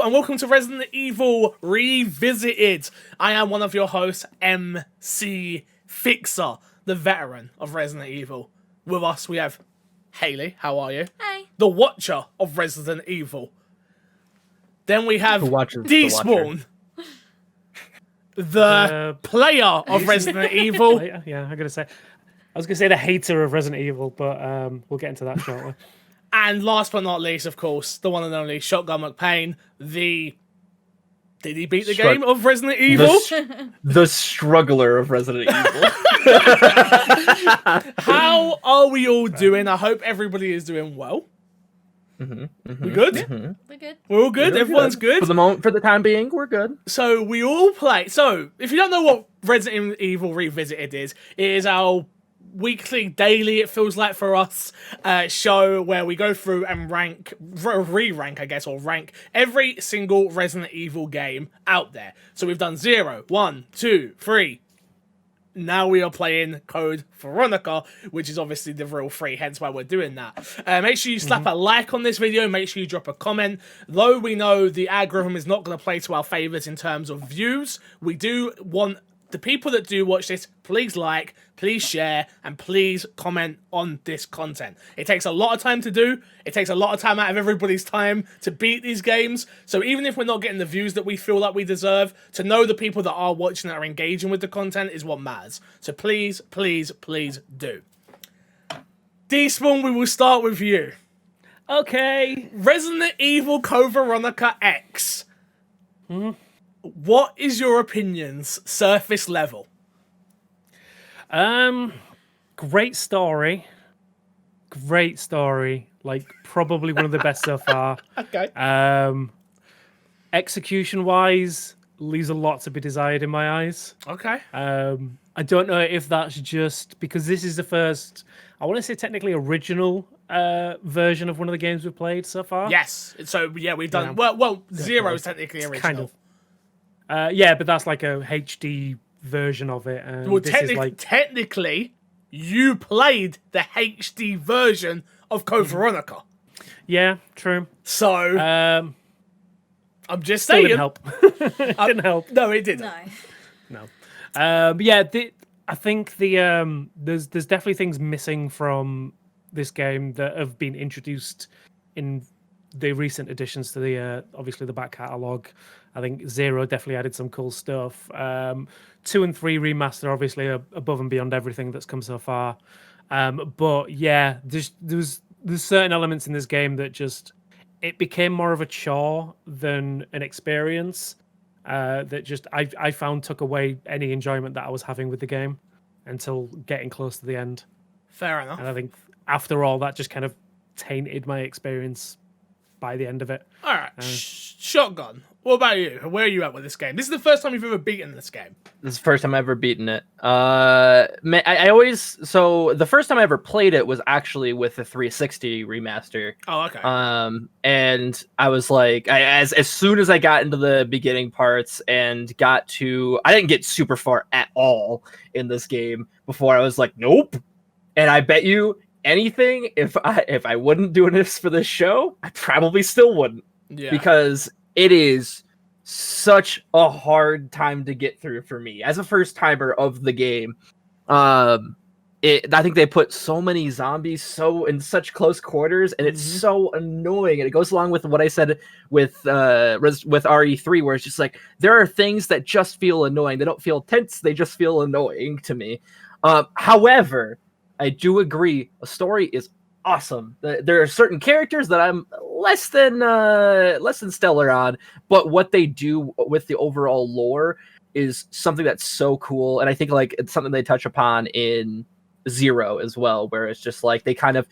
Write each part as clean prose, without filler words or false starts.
and welcome to Resident Evil Revisited. I am one of your hosts, MC Fixer, the veteran of Resident Evil. With us, we have Haley. How are you? Hi. The Watcher of Resident Evil. Then we have Despawn, the player of Resident Evil. Yeah, I was gonna say the hater of Resident Evil, but we'll get into that shortly. And last but not least, of course, the one and only Shotgun McPain, Did he beat the game of Resident Evil? The struggler of Resident Evil. How are we all doing? I hope everybody is doing well. We good? We're good. We're all good? Everyone's good? For the moment, for the time being, we're good. So we all play. So if you don't know what Resident Evil Revisited is, it is our weekly, daily, it feels like for us, show where we go through and re-rank, I guess, or rank every single Resident Evil game out there. So we've done 0, 1, 2, 3. Now we are playing Code Veronica, which is obviously the real 3, hence why we're doing that. Make sure you slap a like on this video, make sure you drop a comment. Though we know the algorithm is not going to play to our favours in terms of views, we do want the people that do watch this, please like, please share, and please comment on this content. It takes a lot of time to do. It takes a lot of time out of everybody's time to beat these games. So even if we're not getting the views that we feel like we deserve, to know the people that are watching that are engaging with the content is what matters. So please, please, please do. Despawn, we will start with you. Okay. Resident Evil Code Veronica X. What is your opinions, surface level? Great story. Like, probably one of the best so far. Okay. Execution-wise, leaves a lot to be desired in my eyes. Okay. I don't know if that's just because this is the first, I want to say technically original version of one of the games we've played so far. Yes. So, yeah, we've done... Well, 0 is technically original. Kind of. Yeah, but that's like a HD version of it. And well, this is like... technically, you played the HD version of Code Veronica. Yeah, true. So, I'm just Still saying. didn't help. Didn't help. No, it didn't. No. But yeah, I think there's definitely things missing from this game that have been introduced in the recent additions to the obviously the back catalogue. I think 0 definitely added some cool stuff. 2 and 3 remaster obviously are above and beyond everything that's come so far. But yeah, there's certain elements in this game that just it became more of a chore than an experience. That just I found took away any enjoyment that I was having with the game until getting close to the end. Fair enough. And I think after all, that just kind of tainted my experience by the end of it. All right, Shotgun. What about you? Where are you at with this game? This is the first time you've ever beaten this game. This is the first time I've ever beaten it. The first time I ever played it was actually with the 360 remaster. Oh, okay. And I was like, as soon as I got into the beginning parts and I didn't get super far at all in this game before I was like, nope. And I bet you anything, if I wouldn't do this for this show, I probably still wouldn't. Yeah. Because it is such a hard time to get through for me as a first timer of the game. I think they put so many zombies in such close quarters, and it's so annoying. And it goes along with what I said with RE3, where it's just like there are things that just feel annoying. They don't feel tense; they just feel annoying to me. However, I do agree. A story is awesome. There are certain characters that I'm less than stellar on, but what they do with the overall lore is something that's so cool. And I think like it's something they touch upon in 0 as well, where it's just like they kind of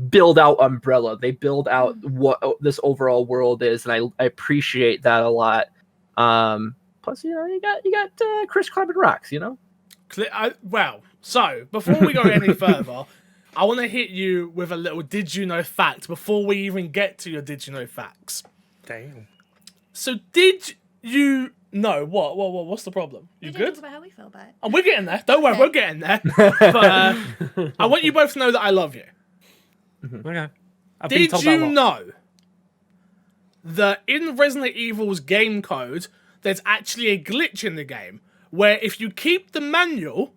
build out Umbrella. They build out what this overall world is, and I appreciate that a lot. Plus, you got Chris Carbon Rocks, So before we go any further, I want to hit you with a little did you know fact before we even get to your did you know facts. Damn. So did you know what's the problem? You good? Talk about how we feel about it. Oh, we're getting there. Don't worry, we're getting there. But I want you both to know that I love you. Okay. Did you know that in Resident Evil's game code, there's actually a glitch in the game where if you keep the manual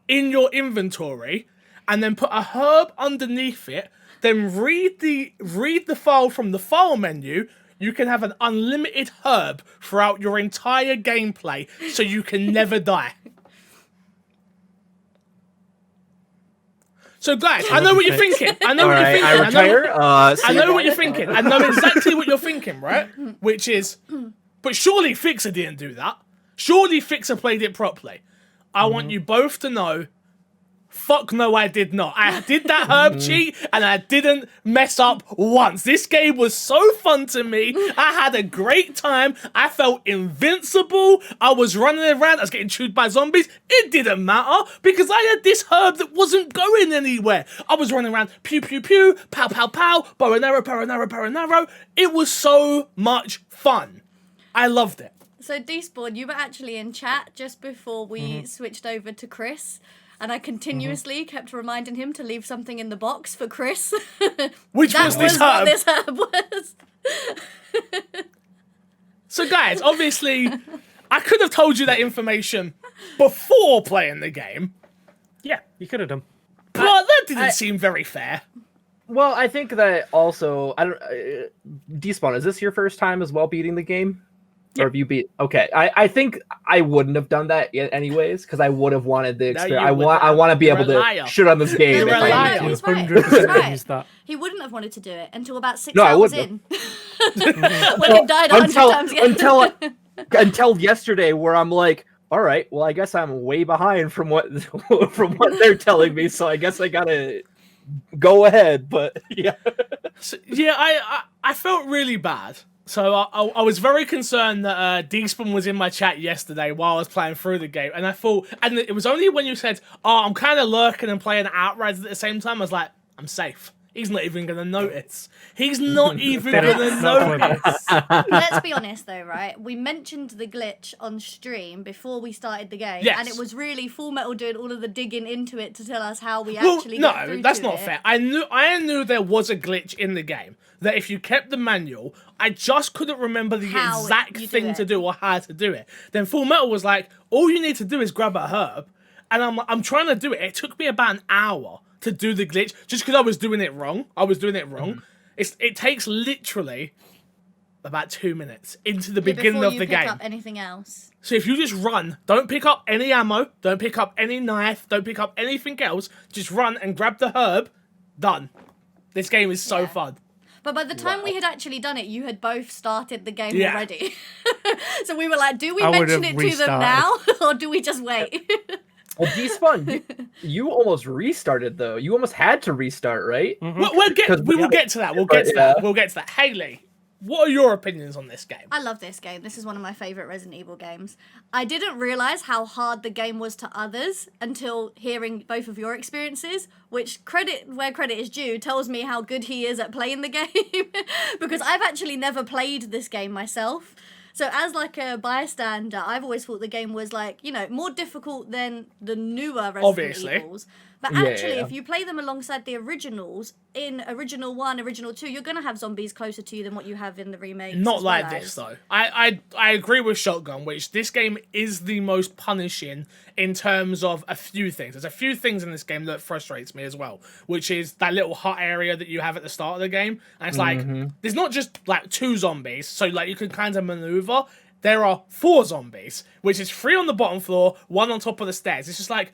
in your inventory and then put a herb underneath it, then read the file from the file menu, you can have an unlimited herb throughout your entire gameplay, so you can never die. So guys, I know what you're thinking. I know what you're thinking. I retire. I know what you're thinking. I know exactly what you're thinking, right? Which is, but surely Fixer didn't do that. Surely Fixer played it properly. I want you both to know, fuck no, I did not. I did that herb cheat, and I didn't mess up once. This game was so fun to me. I had a great time. I felt invincible. I was running around. I was getting chewed by zombies. It didn't matter, because I had this herb that wasn't going anywhere. I was running around, pew, pew, pew, pow, pow, pow, bow and arrow, bow and arrow, bow and arrow. It was so much fun. I loved it. So, Despawn, you were actually in chat just before we switched over to Chris. And I continuously kept reminding him to leave something in the box for Chris. Which that was this what herb. this herb was. So guys, obviously, I could have told you that information before playing the game, Yeah, you could have done. but that didn't seem very fair. Well, I think that also, I don't. Despawn, is this your first time as well beating the game? Or have you beat? Okay, I think I wouldn't have done that yet anyways, because I would have wanted the experience. I want to be You're able a liar. to shit on this game. You're if a I liar. need to. He's right. 100% He's right. use that. He wouldn't have wanted to do it until about 6 No, I hours wouldn't in. When it died 100 times again. until yesterday, where I'm like, all right, well, I guess I'm way behind from what they're telling me, so I guess I gotta go ahead. But yeah, So, yeah, I felt really bad. So I was very concerned that Despawn was in my chat yesterday while I was playing through the game, and I thought, and it was only when you said, "Oh, I'm kind of lurking and playing Outriders at the same time," I was like, "I'm safe. He's not even gonna notice. He's not even gonna notice." Let's be honest though, right? We mentioned the glitch on stream before we started the game, Yes. and it was really Full Metal doing all of the digging into it to tell us how we Well, actually get no, through that's to not it. fair. I knew there was a glitch in the game. That if you kept the manual, I just couldn't remember the How exact you do thing it. to do or how to do it. Then Full Metal was like, all you need to do is grab a herb. And I'm trying to do it. It took me about an hour to do the glitch just because I was doing it wrong. It takes literally about 2 minutes into the beginning before of you the pick game. up anything else. So if you just run, don't pick up any ammo, don't pick up any knife, don't pick up anything else, just run and grab the herb, done. This game is so Yeah. fun. But by the time we had actually done it, you had both started the game Yeah. already. So we were like, do we I mention would've it to them now, or do we just wait? well, Despawn, you almost restarted though. You almost had to restart, right? We Because will we- get to that. We'll but, get to yeah. that. We'll get to that. Haley, what are your opinions on this game? I love this game. This is one of my favourite Resident Evil games. I didn't realise how hard the game was to others until hearing both of your experiences, which credit where credit is due tells me how good he is at playing the game. Because I've actually never played this game myself. So as like a bystander, I've always thought the game was like, you know, more difficult than the newer Resident Obviously. Evils. But Yeah, actually, yeah. if you play them alongside the originals, in Original 1, Original 2, you're going to have zombies closer to you than what you have in the remakes. Not as like well this as. though. I agree with Shotgun, which this game is the most punishing in terms of a few things. There's a few things in this game that frustrates me as well, which is that little hut area that you have at the start of the game, and it's like there's not just like 2 zombies, so like you can kind of maneuver. There are 4 zombies, which is 3 on the bottom floor, 1 on top of the stairs. It's just like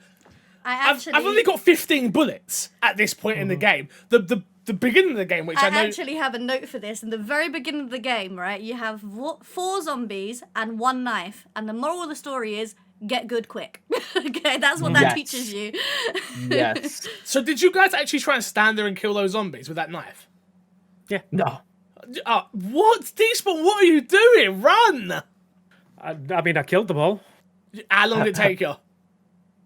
I've only got 15 bullets at this point in the game. The beginning of the game, which I know. actually have a note for this. In the very beginning of the game, right, you have 4 zombies and 1 knife. And the moral of the story is, get good quick. Okay, that's what that Yes. teaches you. Yes. So did you guys actually try and stand there and kill those zombies with that knife? No. What? Despawn, what are you doing? Run! I mean, I killed them all. How long did it take you?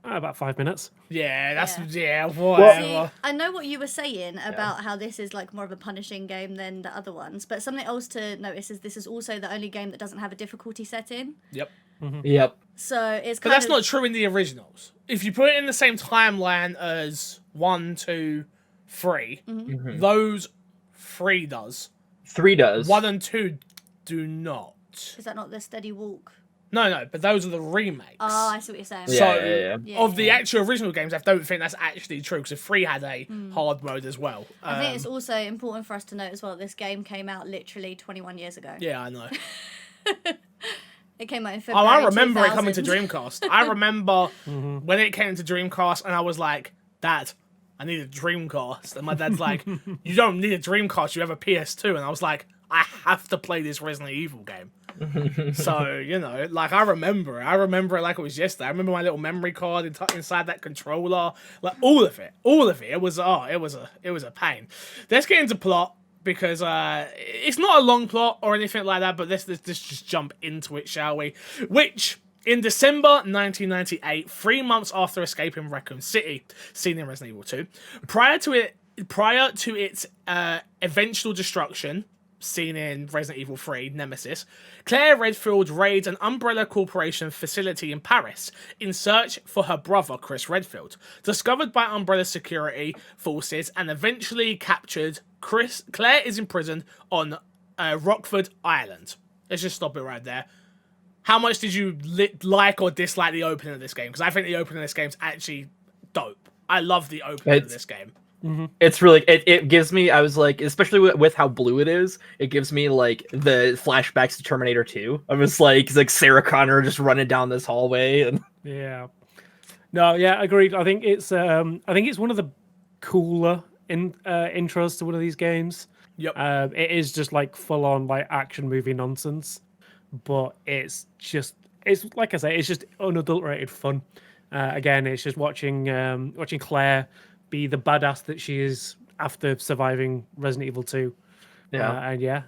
About 5 minutes. Yeah, that's Yeah. whatever. See, I know what you were saying about how this is like more of a punishing game than the other ones, but something else to notice is this is also the only game that doesn't have a difficulty setting. Yep. Yep. So it's But kind that's of... not true in the originals. If you put it in the same timeline as 1, 2, 3, those 3 does. 3 does. 1 and 2 do not. Is that not the Steady Walk? No, but those are the remakes. Oh, I see what you're saying. So, Yeah, of the yeah. actual original games, I don't think that's actually true, because 3 had a hard mode as well. I think it's also important for us to note as well, this game came out literally 21 years ago. Yeah, I know. It came out in Oh, February I remember it 2000. coming to Dreamcast. I remember when it came to Dreamcast, and I was like, Dad, I need a Dreamcast. And my dad's like, you don't need a Dreamcast, you have a PS2. And I was like, I have to play this Resident Evil game. So, you know, like, I remember it. I remember it like it was yesterday. I remember my little memory card inside that controller. Like, all of it. It was a pain. Let's get into plot, because it's not a long plot or anything like that, but let's just jump into it, shall we? Which, in December 1998, 3 months after escaping Raccoon City, seen in Resident Evil 2, prior to its eventual destruction, seen in Resident Evil 3, Nemesis, Claire Redfield raids an Umbrella Corporation facility in Paris in search for her brother, Chris Redfield. Discovered by Umbrella security forces and eventually captured, Claire is imprisoned on Rockford Island. Let's just stop it right there. How much did you like or dislike the opening of this game? Because I think the opening of this game is actually dope. I love the opening of this game. It's really, it gives me, I was like, especially with how blue it is, it gives me like the flashbacks to Terminator 2. I was like Sarah Connor just running down this hallway. And Yeah. No, yeah, agreed. I think it's one of the cooler intros to one of these games. Yep. It is just like full on like action movie nonsense, but it's like I say, it's just unadulterated fun. Again, it's just watching Claire be the badass that she is after surviving Resident Evil 2. Yeah. And yeah,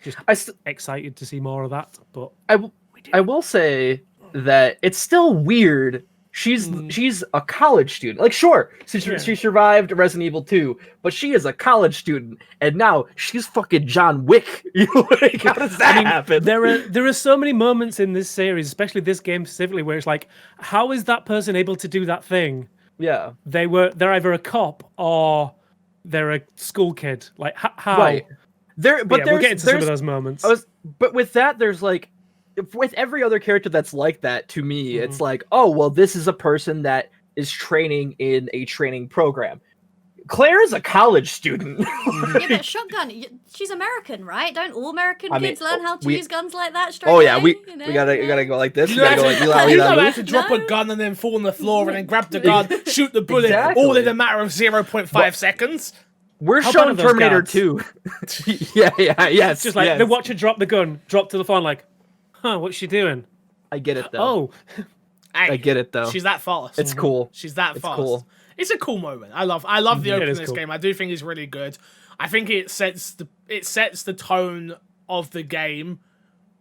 just excited to see more of that. But I will say that it's still weird. She's a college student. Like, sure, she survived Resident Evil 2, but she is a college student, and now she's fucking John Wick. Like, how does that happen? There are so many moments in this series, especially this game specifically, where it's like, how is that person able to do that thing? Yeah, they're either a cop or they're a school kid. Like, how? Right. We'll get into some of those moments. But with that, there's like, with every other character that's like that, to me, it's like, oh, well, this is a person that is training in a training program. Claire is a college student. Yeah, but Shotgun, she's American, right? Don't all American kids learn how to use guns like that straight Oh, away? yeah, we You gotta go like this. You We gotta go like, don't you have to drop a gun and then fall on the floor and then grab the gun, shoot the bullet, Exactly. all in a matter of 0.5 seconds. We're How showing about those Terminator guards? 2. yes. It's just like yes. they watch her drop the gun, drop to the phone, like, what's she doing? I get it though. Oh, Hey, I get it though. She's that fast. It's cool. She's that It's fast. cool. It's a cool moment. I love the opening of this cool. game. I do think it's really good. I think it sets the tone of the game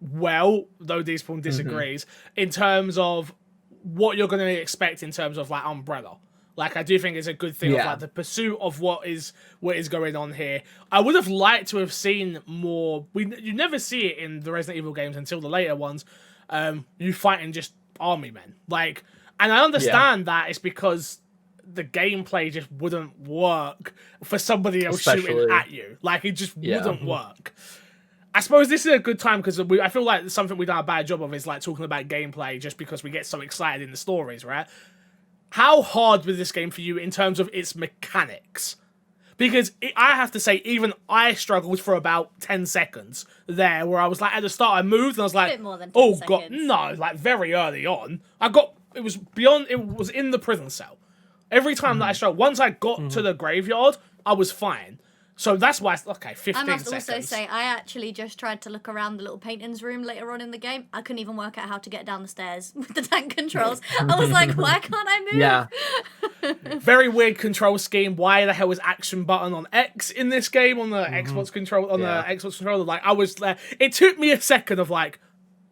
well, though Despawn disagrees, in terms of what you're going to expect in terms of like Umbrella. Like, I do think it's a good thing of like the pursuit of what is going on here. I would have liked to have seen more. You never see it in the Resident Evil games until the later ones. You fighting just army men, like, and I understand that it's because the gameplay just wouldn't work for somebody else shooting at you. Like, it just wouldn't work. I suppose this is a good time because I feel like something we've done a bad job of is like talking about gameplay just because we get so excited in the stories, right? How hard was this game for you in terms of its mechanics? Because I have to say, even I struggled for about 10 seconds there, where I was like, at the start I moved and I was like, bit more than 10 oh god, seconds. no, like very early on. It was in the prison cell. Every time that I struggled, once I got to the graveyard, I was fine. So that's why, 15 seconds. I must also say, I actually just tried to look around the little paintings room later on in the game. I couldn't even work out how to get down the stairs with the tank controls. I was like, why can't I move? Yeah. Very weird control scheme. Why the hell is action button on X in this game on the Xbox control the Xbox controller? Like, I was there. It took me a second of like,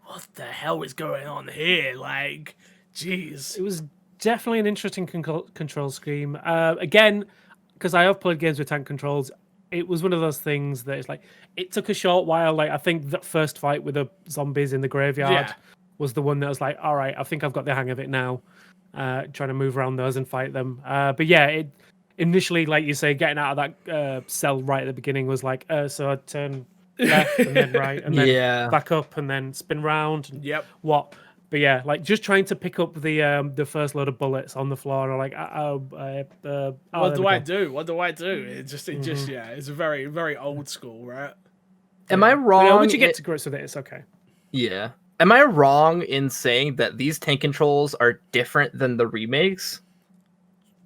what the hell is going on here? Like, jeez. it was definitely an interesting control scheme. Again, because I have played games with tank controls, it was one of those things that it's like, it took a short while. Like, I think that first fight with the zombies in the graveyard was the one that was like, all right, I think I've got the hang of it now. Trying to move around those and fight them. But yeah, it initially, like you say, getting out of that cell right at the beginning was like, so I'd turn left and then right and then Yeah. back up and then spin round. And Yep. what? But yeah, like just trying to pick up the first load of bullets on the floor, or like, What do I do? What do I do? It just yeah, it's very, very old school, right? Am I wrong? Once you get to grips with it, it's okay. Yeah. Am I wrong in saying that these tank controls are different than the remakes?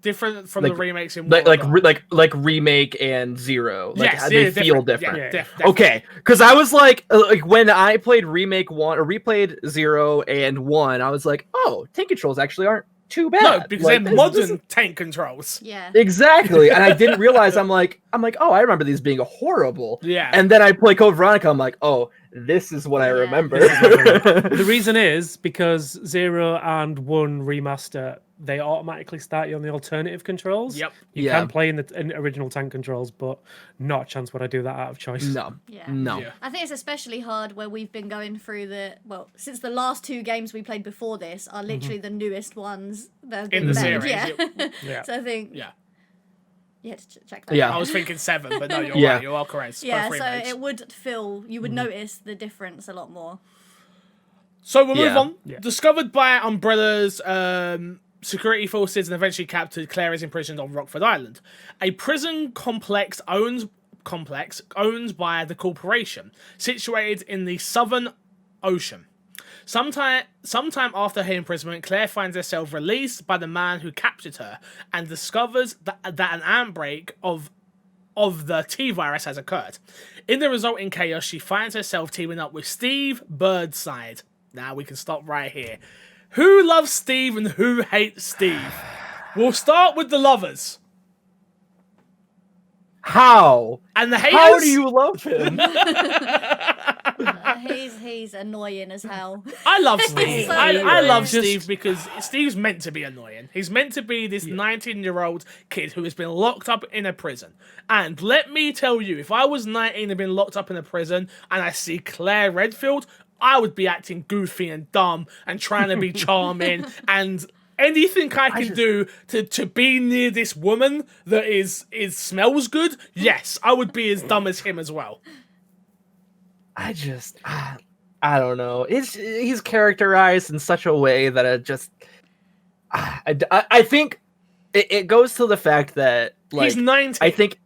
Different from Like- the remakes in Like what regard? like remake and Zero. Like Yes, they yeah, feel different. different. Yeah, definitely. Okay, because I was like when I played remake 1 or replayed 0 and 1, I was like, oh, tank controls actually aren't too bad. No, because Like, they're modern tank controls. Yeah. Exactly, and I didn't realize. I'm like, oh, I remember these being horrible. Yeah. And then I play Code Veronica. I'm like, oh, this is what I Yeah. remember. The reason is because 0 and 1 remaster, they automatically start you on the alternative controls. Yep. You Yeah. can play in the original tank controls, but not a chance would I do that out of choice. no, Yeah. no. Yeah. I think it's especially hard where we've been going through since the last 2 games we played before this are literally the newest ones that have In been the made. series, Yeah. Yeah. So I think Yeah. you had to check that. Yeah. I was thinking 7, but no, you're Yeah. right. You are correct. Yeah, Both so remakes. it would you would notice the difference a lot more. So we'll move Yeah. on. Yeah. Discovered by Umbrella's security forces and eventually captured, Claire is imprisoned on Rockford Island, a prison complex owned by the corporation, situated in the Southern Ocean. Sometime after her imprisonment, Claire finds herself released by the man who captured her and discovers that an outbreak of the T-virus has occurred. In the resulting chaos, she finds herself teaming up with Steve Birdside. Now we can stop right here. Who loves Steve and who hates Steve? We'll start with the lovers. How? And the haters? How do you love him? He's annoying as hell. I love Steve. so I annoying. love Just- Steve because Steve's meant to be annoying. He's meant to be this 19-year-old kid who has been locked up in a prison. And let me tell you, if I was 19 and been locked up in a prison and I see Claire Redfield, I would be acting goofy and dumb and trying to be charming and anything I can do to be near this woman that is smells good. Yes, I would be as dumb as him as well. I don't know. He's characterized in such a way that it just. I think it goes to the fact that like He's 19. I think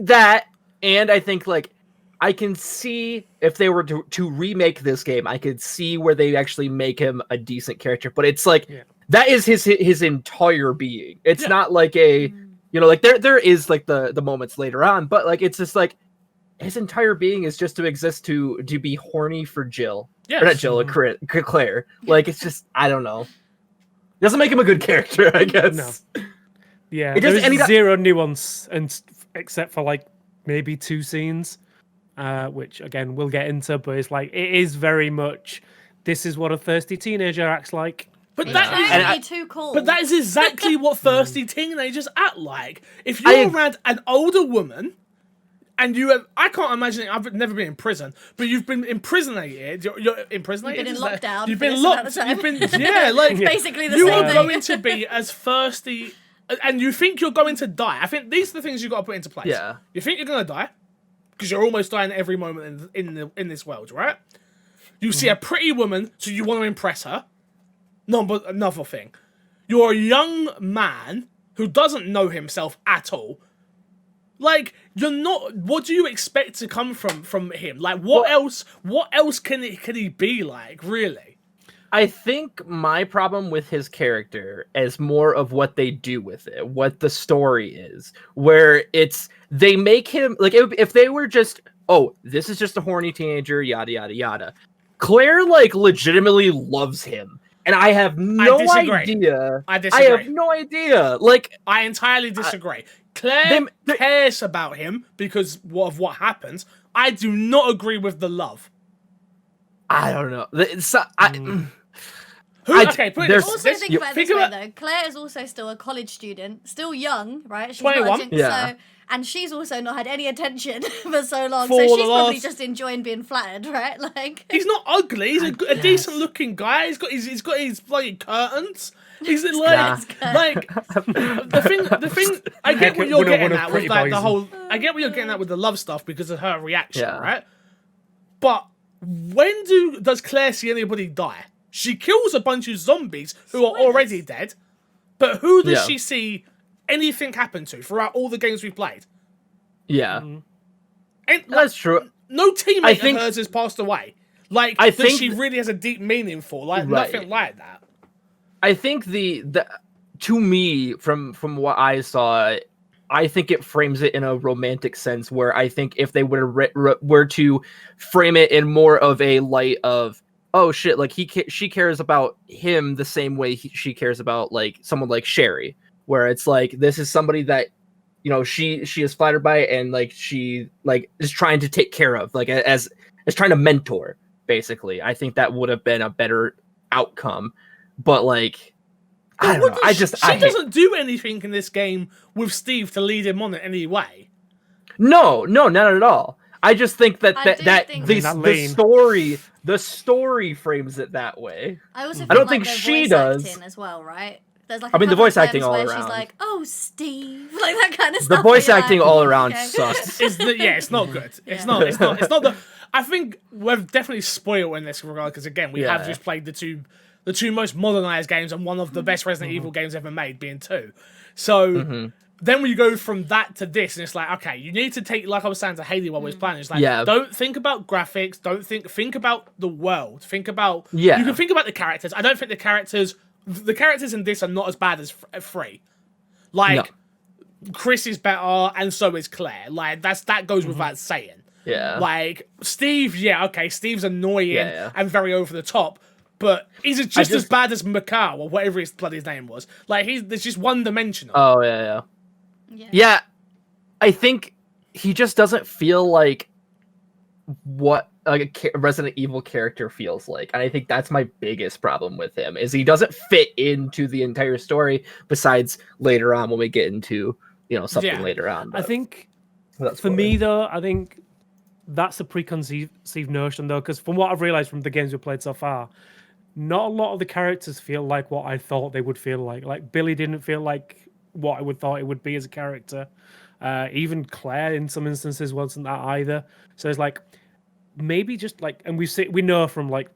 that, and I think like I can see if they were to remake this game, I could see where they actually make him a decent character. But it's like that is his entire being. It's not like a like there is like the moments later on, but like it's just like his entire being is just to exist to be horny for Jill. Yes. Or not Jill, Claire. Like it's just I don't know. Doesn't make him a good character, I guess. No. Yeah, It doesn't- there's and he zero nuance, except for like maybe 2 scenes, which again we'll get into. But it's like it is very much this is what a thirsty teenager acts like. But He's that trying is to be too cool. But that is exactly what thirsty teenagers act like. If you're around an older woman, and I can't imagine. I've never been in prison, but you've been imprisonated. You're imprisonated. You've been in is that- lockdown You've for been this amount locked. of time. You've been like Basically the you same are thing. going to be as thirsty, and you think you're going to die. I think these are the things you got to put into place. Yeah. You think you're going to die because you're almost dying at every moment in this world, right? You see a pretty woman, so you want to impress her. No, but another thing. You're a young man who doesn't know himself at all. Like, you're not. What do you expect to come from him? Like, what else can he be like, really? I think my problem with his character is more of what they do with it, what the story is, where they make him like if they were just, oh, this is just a horny teenager, yada yada yada. Claire like legitimately loves him, and I have no idea. I disagree. I have no idea. Like I entirely disagree. Claire cares about him because of what happens. I do not agree with the love. I don't know. Okay, put it this Also, way. think about it this way, though. Claire is also still a college student, still young, right? She's 21. Yeah. And she's also not had any attention for so long, For so the she's probably last- just enjoying being flattered, right? Like, He's not ugly. He's a decent looking guy. He's got his bloody curtains. He's like the thing. I get what you're getting at with like the whole. I get what you're getting at with the love stuff because of her reaction, Yeah. right? But when does Claire see anybody die? She kills a bunch of zombies who are already dead, but who does she see anything happen to throughout all the games we've played? Yeah. And, That's true. No teammate of hers has passed away. Like, I that think she really has a deep meaning for. Like, nothing like that. I think the to me, from what I saw, I think it frames it in a romantic sense, where I think if they were to frame it in more of a light of, oh shit, like she cares about him the same way she cares about like someone like Sherry, where it's like, this is somebody that, you know, she is flattered by, and like she like is trying to take care of, like as trying to mentor, basically. I think that would have been a better outcome. But like, I don't know. She doesn't do anything in this game with Steve to lead him on in any way. No, not at all. I just think that the story frames it that way. I also don't think she does as well, right? There's like the voice acting all around. She's like, "Oh, Steve," like that kind of stuff. The voice acting all around sucks. It's not good. It's not the. I think we've definitely spoiled in this regard, because again, we have just played the two most modernized games and one of the best Resident Evil games ever made, being 2. So then we go from that to this, and it's like, okay, you need to take, like I was saying to Haley while we was playing, it's like, don't think about graphics, don't think about the world, think about, you can think about the characters. I don't think the characters in this are not as bad as 3. Like, Chris is better, and so is Claire. Like, that goes without saying. Yeah. Like, Steve, Steve's annoying and very over the top, but he's just as bad as Macau, or whatever his bloody name was. Like, there's just one-dimensional. Oh, yeah. I think he just doesn't feel like what a Resident Evil character feels like. And I think that's my biggest problem with him, is he doesn't fit into the entire story, besides later on when we get into, you know, something later on. I think, for me, though, I think that's a preconceived notion, though, because from what I've realized from the games we've played so far, not a lot of the characters feel like what I thought they would feel like. Like, Billy didn't feel like what I would thought it would be as a character. Even Claire, in some instances, wasn't that either. So it's like, maybe just like, and we know from like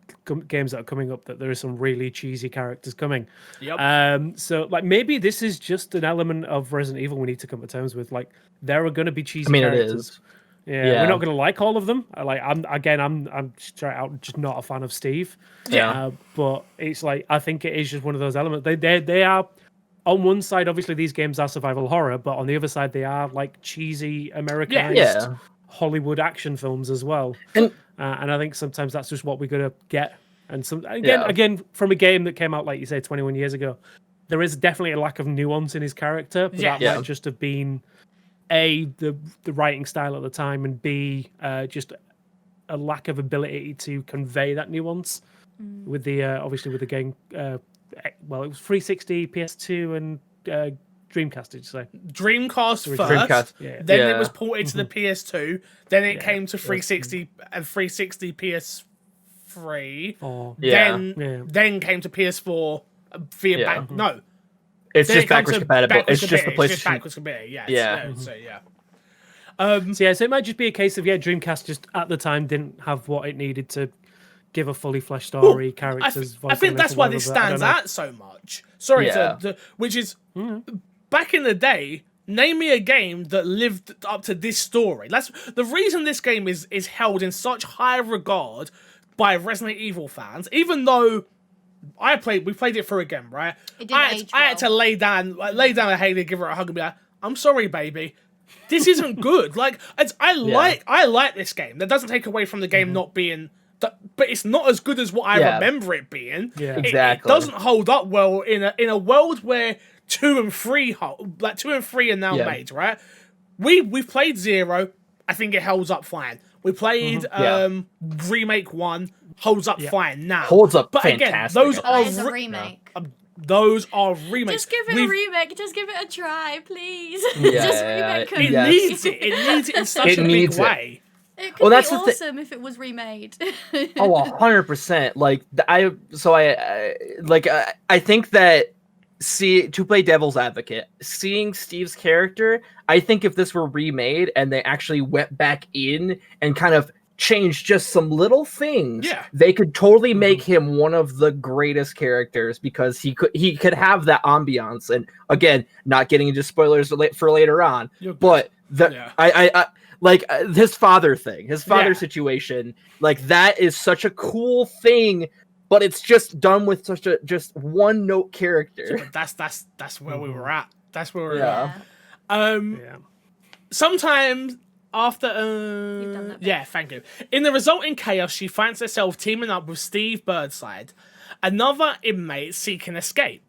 games that are coming up that there are some really cheesy characters coming. Yep. So like, maybe this is just an element of Resident Evil we need to come to terms with. Like, there are going to be cheesy characters. It is. Yeah, we're not going to like all of them. Like, I'm straight out just not a fan of Steve. Yeah. But it's like, I think it is just one of those elements. They are, on one side, obviously these games are survival horror, but on the other side, they are like cheesy Americanized Hollywood action films as well. And I think sometimes that's just what we're going to get. And again, from a game that came out, like you say, 21 years ago, there is definitely a lack of nuance in his character. But that might just have been A, the writing style at the time, and B, just a lack of ability to convey that nuance with the obviously with the game. Well, it was 360, PS2, and Dreamcast. Did you say Dreamcast first? Dreamcast. Then it was ported to the PS2. Then it came to 360 and 360 PS3. Then came to PS4 via back. No. It's just backwards compatible. It's just the PlayStation. It's just backwards compatible. So it might just be a case of Dreamcast just at the time didn't have what it needed to give a fully fleshed story, characters. I think that's why this stands out so much. Sorry, which is back in the day. Name me a game that lived up to this story. That's the reason this game is held in such high regard by Resident Evil fans, even though. We played it through again, right? I had to lay down with Haley, give her a hug, and be like, "I'm sorry, baby, this isn't good." Like, I like this game. That doesn't take away from the game not being, but it's not as good as what I remember it being. Yeah, exactly. It doesn't hold up well in a world where 2 and 3 are now made, right? We've played 0. I think it holds up fine. We played Remake 1. Holds up fine now. Holds up fantastic. Again, those are a remake. Those are remakes. Just give it a remake. Just give it a try, please. Yeah, just remake it. It needs it. It needs it in such a big way. It could be awesome if it was remade. 100%. Like I think that to play devil's advocate, seeing Steve's character, I think if this were remade and they actually went back in and kind of change just some little things, Yeah. they could totally make him one of the greatest characters, because he could have that ambiance. And again, not getting into spoilers for later on, but I like his father thing, his father situation, like that is such a cool thing, but it's just done with such a just one note character. But that's where we were at. That's where we were Yeah. at. Sometimes after You've done that bit. yeah, thank you. In the resulting chaos, she finds herself teaming up with Steve Birdside, another inmate seeking escape.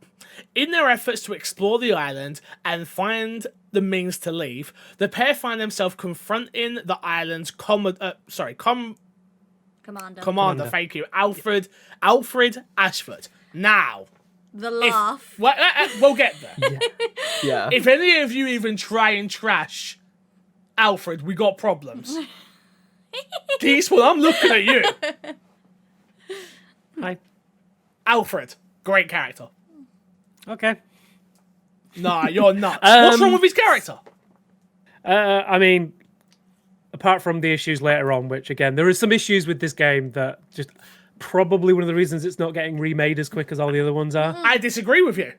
In their efforts to explore the island and find the means to leave, the pair find themselves confronting the island's commander. Thank you, Alfred Ashford. Now, The laugh. we'll get there. Yeah. If any of you even try and trash Alfred, we got problems. Peaceful, I'm looking at you. Hi. Alfred, great character. Okay. Nah, you're nuts. What's wrong with his character? I mean, apart from the issues later on, which again, there are some issues with this game that just probably one of the reasons it's not getting remade as quick as all the other ones are. I disagree with you.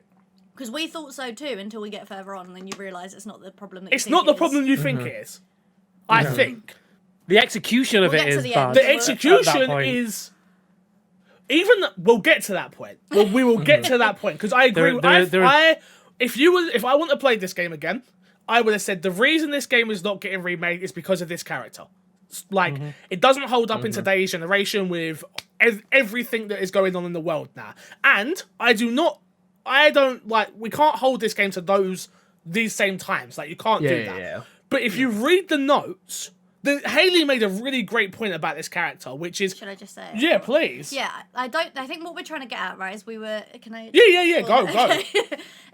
Because we thought so too until we get further on, and then you realise it's not the problem that It's not the problem you think it is. I think. The execution of We'll it get to is the bad. end. The At that execution point. is... We'll get to that point. Well, we will get to that point, because I agree. If I want to play this game again, I would have said the reason this game is not getting remade is because of this character. Like, it doesn't hold up in today's generation with everything that is going on in the world now. And we can't hold this game to these same times. Like, you can't do that. Yeah. But if you read the notes, Haley made a really great point about this character, which is... Should I just say it? Yeah, please. Yeah, I think what we're trying to get at, right, is Go.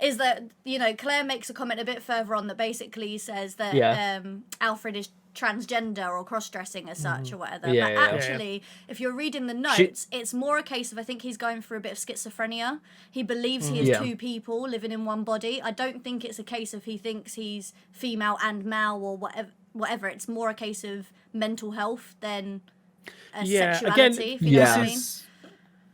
is that, Claire makes a comment a bit further on that basically says that Alfred is transgender or cross-dressing as such or whatever. Yeah, but yeah. actually, if you're reading the notes, it's more a case of, I think he's going through a bit of schizophrenia. He believes he is two people living in one body. I don't think it's a case of he thinks he's female and male or whatever. It's more a case of mental health than sexuality, if you know what I mean.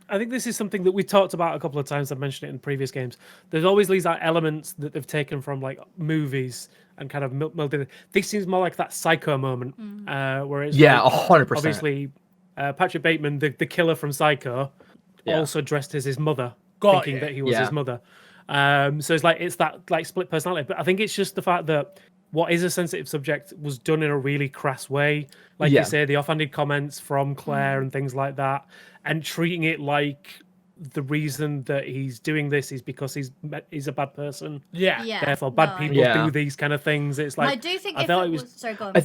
I think this is something that we talked about a couple of times. I've mentioned it in previous games. There's always these elements that they've taken from like movies and kind of melded. This seems more like that Psycho moment, where it's 100%. Obviously, Patrick Bateman, the killer from Psycho, also dressed as his mother, thinking that he was his mother. So it's that like split personality. But I think it's just the fact that what is a sensitive subject was done in a really crass way. Like you say, the offhanded comments from Claire and things like that, and treating it like the reason that he's doing this is because he's a bad person. Yeah. Therefore, bad people do these kind of things. It's like I do think I felt it was. Sorry, go on.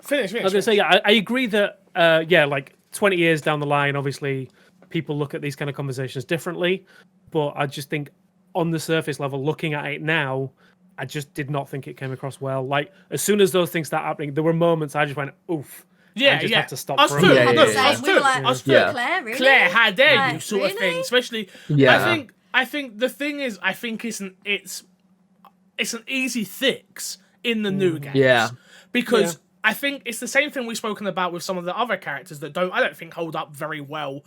Finish. I was going to say, I agree that, like 20 years down the line, obviously, people look at these kind of conversations differently. But I just think on the surface level, looking at it now, I just did not think it came across well. Like, as soon as those things start happening, there were moments I just went, oof. I just had to stop Us for a too. minute. Claire, really? Claire, how dare you, Like, sort of thing. really? Especially, I think the thing is, I think it's an easy fix in the new games. Yeah. Because I think it's the same thing we've spoken about with some of the other characters that I don't think hold up very well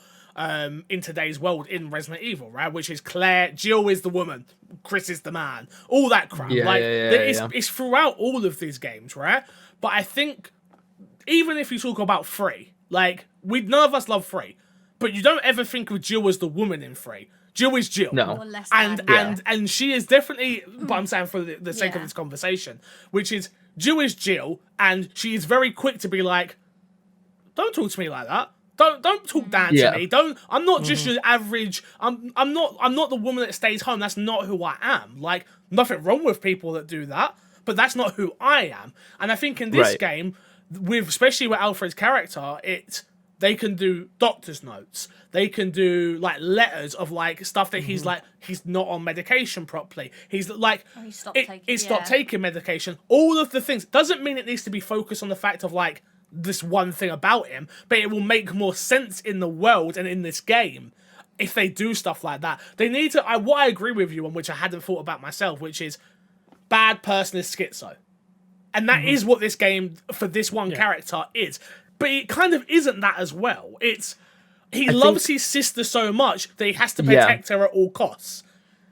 in today's world in Resident Evil, right? Which is Claire, Jill is the woman, Chris is the man, all that crap. It's throughout all of these games, right? But I think even if you talk about 3, like none of us love 3, but you don't ever think of Jill as the woman in 3. Jill is Jill. No. Or less And she is definitely, but I'm saying for the sake of this conversation, which is Jill is Jill, and she is very quick to be like, don't talk to me like that. Don't talk down to me. I'm not just your average. I'm not the woman that stays home. That's not who I am. Like, nothing wrong with people that do that, but that's not who I am. And I think in this game, especially with Alfred's character, they can do doctor's notes. They can do like letters of like stuff that he's like he's not on medication properly. He's like he stopped taking medication. All of the things doesn't mean it needs to be focused on the fact of like this one thing about him, but it will make more sense in the world and in this game if they do stuff like that. They need to. What I agree with you on, which I hadn't thought about myself, which is bad person is schizo, and that is what this game for this one character is. but it kind of isn't that as well. It's he loves his sister so much that he has to protect her at all costs.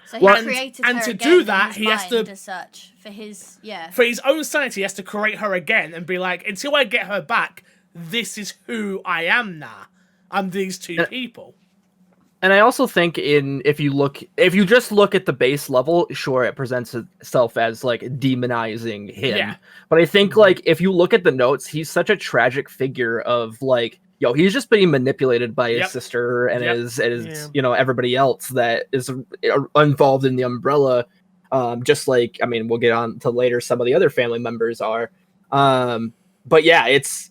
So he created her to again do that, in his he has to mind as such for his for his own sanity. He has to create her again and be like, until I get her back, this is who I am now. I'm these two people. And I also think if you just look at the base level, sure, it presents itself as like demonizing him. Yeah. But I think like if you look at the notes, he's such a tragic figure of like, he's just being manipulated by his sister and his everybody else that is involved in the Umbrella. Just like, I mean, we'll get on to later, some of the other family members are. But yeah, it's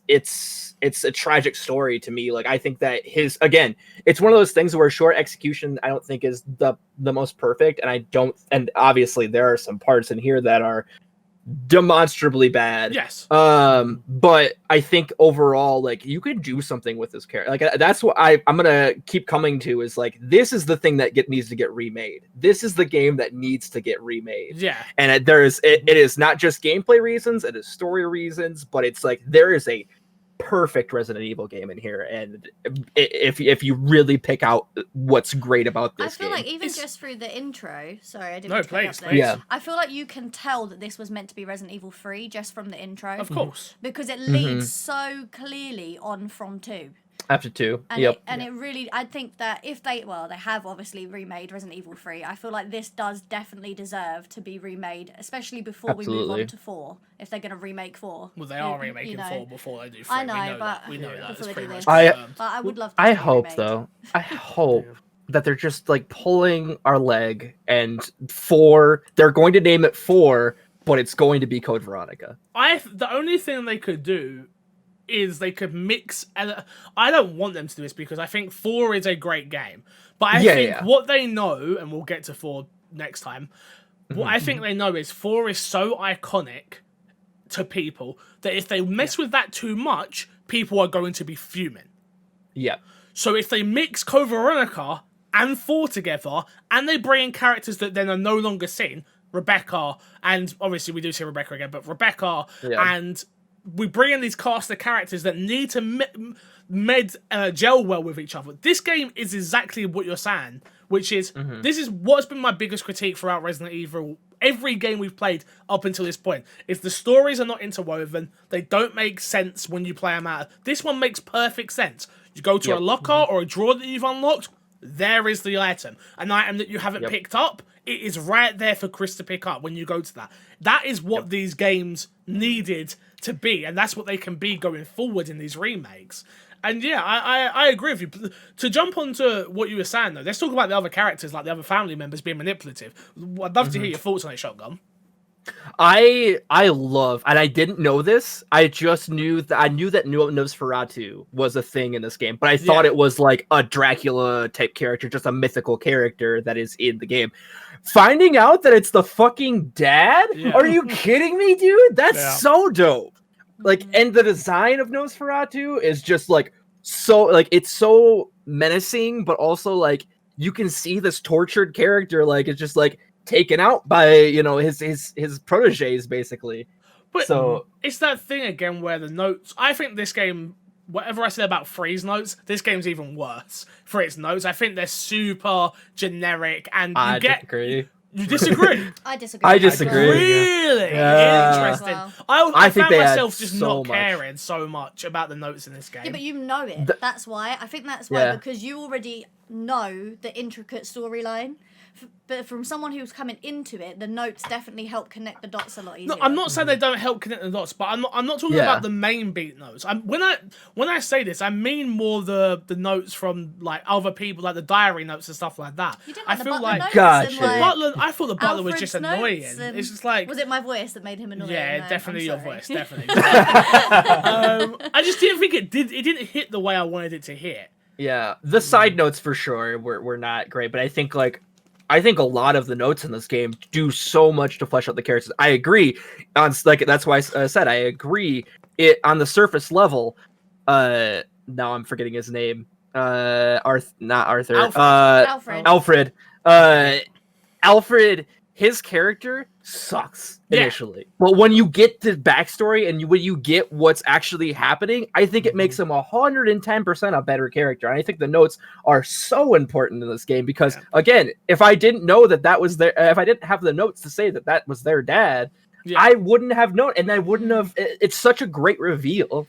a tragic story to me. Like, I think that it's one of those things where short execution, I don't think is the most perfect. And obviously there are some parts in here that are demonstrably bad. Yes. But I think overall, like, you could do something with this character. Like, that's what I'm gonna keep coming to is like, this is the thing that needs to get remade. This is the game that needs to get remade. Yeah. And it is not just gameplay reasons, it is story reasons, but it's like there is a perfect Resident Evil game in here, and if you really pick out what's great about this game. I feel like even just through the intro, sorry, I didn't No, mean to cut you please, up there. please. Yeah. I feel like you can tell that this was meant to be Resident Evil 3 just from the intro. Of course. Because it leads so clearly on from 2. After 2. And Yep. it really, I think that if they have obviously remade Resident Evil 3. I feel like this does definitely deserve to be remade, especially before we move Absolutely. on to 4. If they're going to remake 4. Well, they are remaking 4 before they do 3. I know, we know that. before It's they pretty do much this. confirmed. But I would love to I see it hope remade. though. I hope that they're just like pulling our leg, and 4, they're going to name it 4, but it's going to be Code Veronica. The only thing they could do is they could mix. I don't want them to do this because I think 4 is a great game, but I think what they know, and we'll get to 4 next time. What I think they know is 4 is so iconic to people that if they mess with that too much, people are going to be fuming. Yeah. So if they mix Code Veronica and 4 together, and they bring in characters that then are no longer seen, Rebecca, and obviously we do see Rebecca again, but Rebecca, and we bring in these cast of characters that need to gel well with each other. This game is exactly what you're saying, which is, this is what's been my biggest critique throughout Resident Evil. Every game we've played up until this point is the stories are not interwoven. They don't make sense when you play them out. This one makes perfect sense. You go to a locker or a drawer that you've unlocked, there is the item. An item that you haven't picked up, it is right there for Chris to pick up when you go to that. That is what these games needed to be, and that's what they can be going forward in these remakes. And yeah, I agree with you. To jump onto what you were saying, though, let's talk about the other characters, like the other family members being manipulative. I'd love to hear your thoughts on it, Shotgun. I love, and I didn't know this. I just knew that Nosferatu was a thing in this game, but I thought it was like a Dracula type character, just a mythical character that is in the game. Finding out that it's the fucking dad? Yeah. Are you kidding me, dude? That's so dope. Like, and the design of Nosferatu is just like so, like, it's so menacing, but also like you can see this tortured character, like it's just like taken out by, you know, his proteges basically. But so it's that thing again where the notes, I think this game, whatever I said about Free's notes, this game's even worse for its notes. I think they're super generic, and disagree. You disagree? I disagree. I disagree. Really interesting. Wow. I think found they myself add just so not much. caring so much about the notes in this game. Yeah, but you know it. That's why. I think that's why, because you already know the intricate storyline. But from someone who's coming into it, the notes definitely help connect the dots a lot easier. No, I'm not saying they don't help connect the dots, but I'm not talking about the main beat notes. When I say this, I mean more the notes from like other people, like the diary notes and stuff like that. You didn't I like feel the like notes Gotcha. and, like, Butler. I thought the butler was Alfred's just annoying. notes and- It's just like, was it my voice that made him annoying? yeah, No, definitely I'm your sorry. voice, definitely. I just didn't think it didn't hit the way I wanted it to hit. Yeah, the side notes for sure were not great, but I think a lot of the notes in this game do so much to flesh out the characters. I agree on that's why I said I agree. It on the surface level. Now I'm forgetting his name. Not Arthur. Alfred. Alfred. Alfred. his character sucks Yeah. initially, but when you get the backstory and when you get what's actually happening, I think it makes him 110% a better character. And I think the notes are so important in this game because, again, if I didn't know that was if I didn't have the notes to say that was their dad, I wouldn't have known, and I wouldn't have. It's such a great reveal.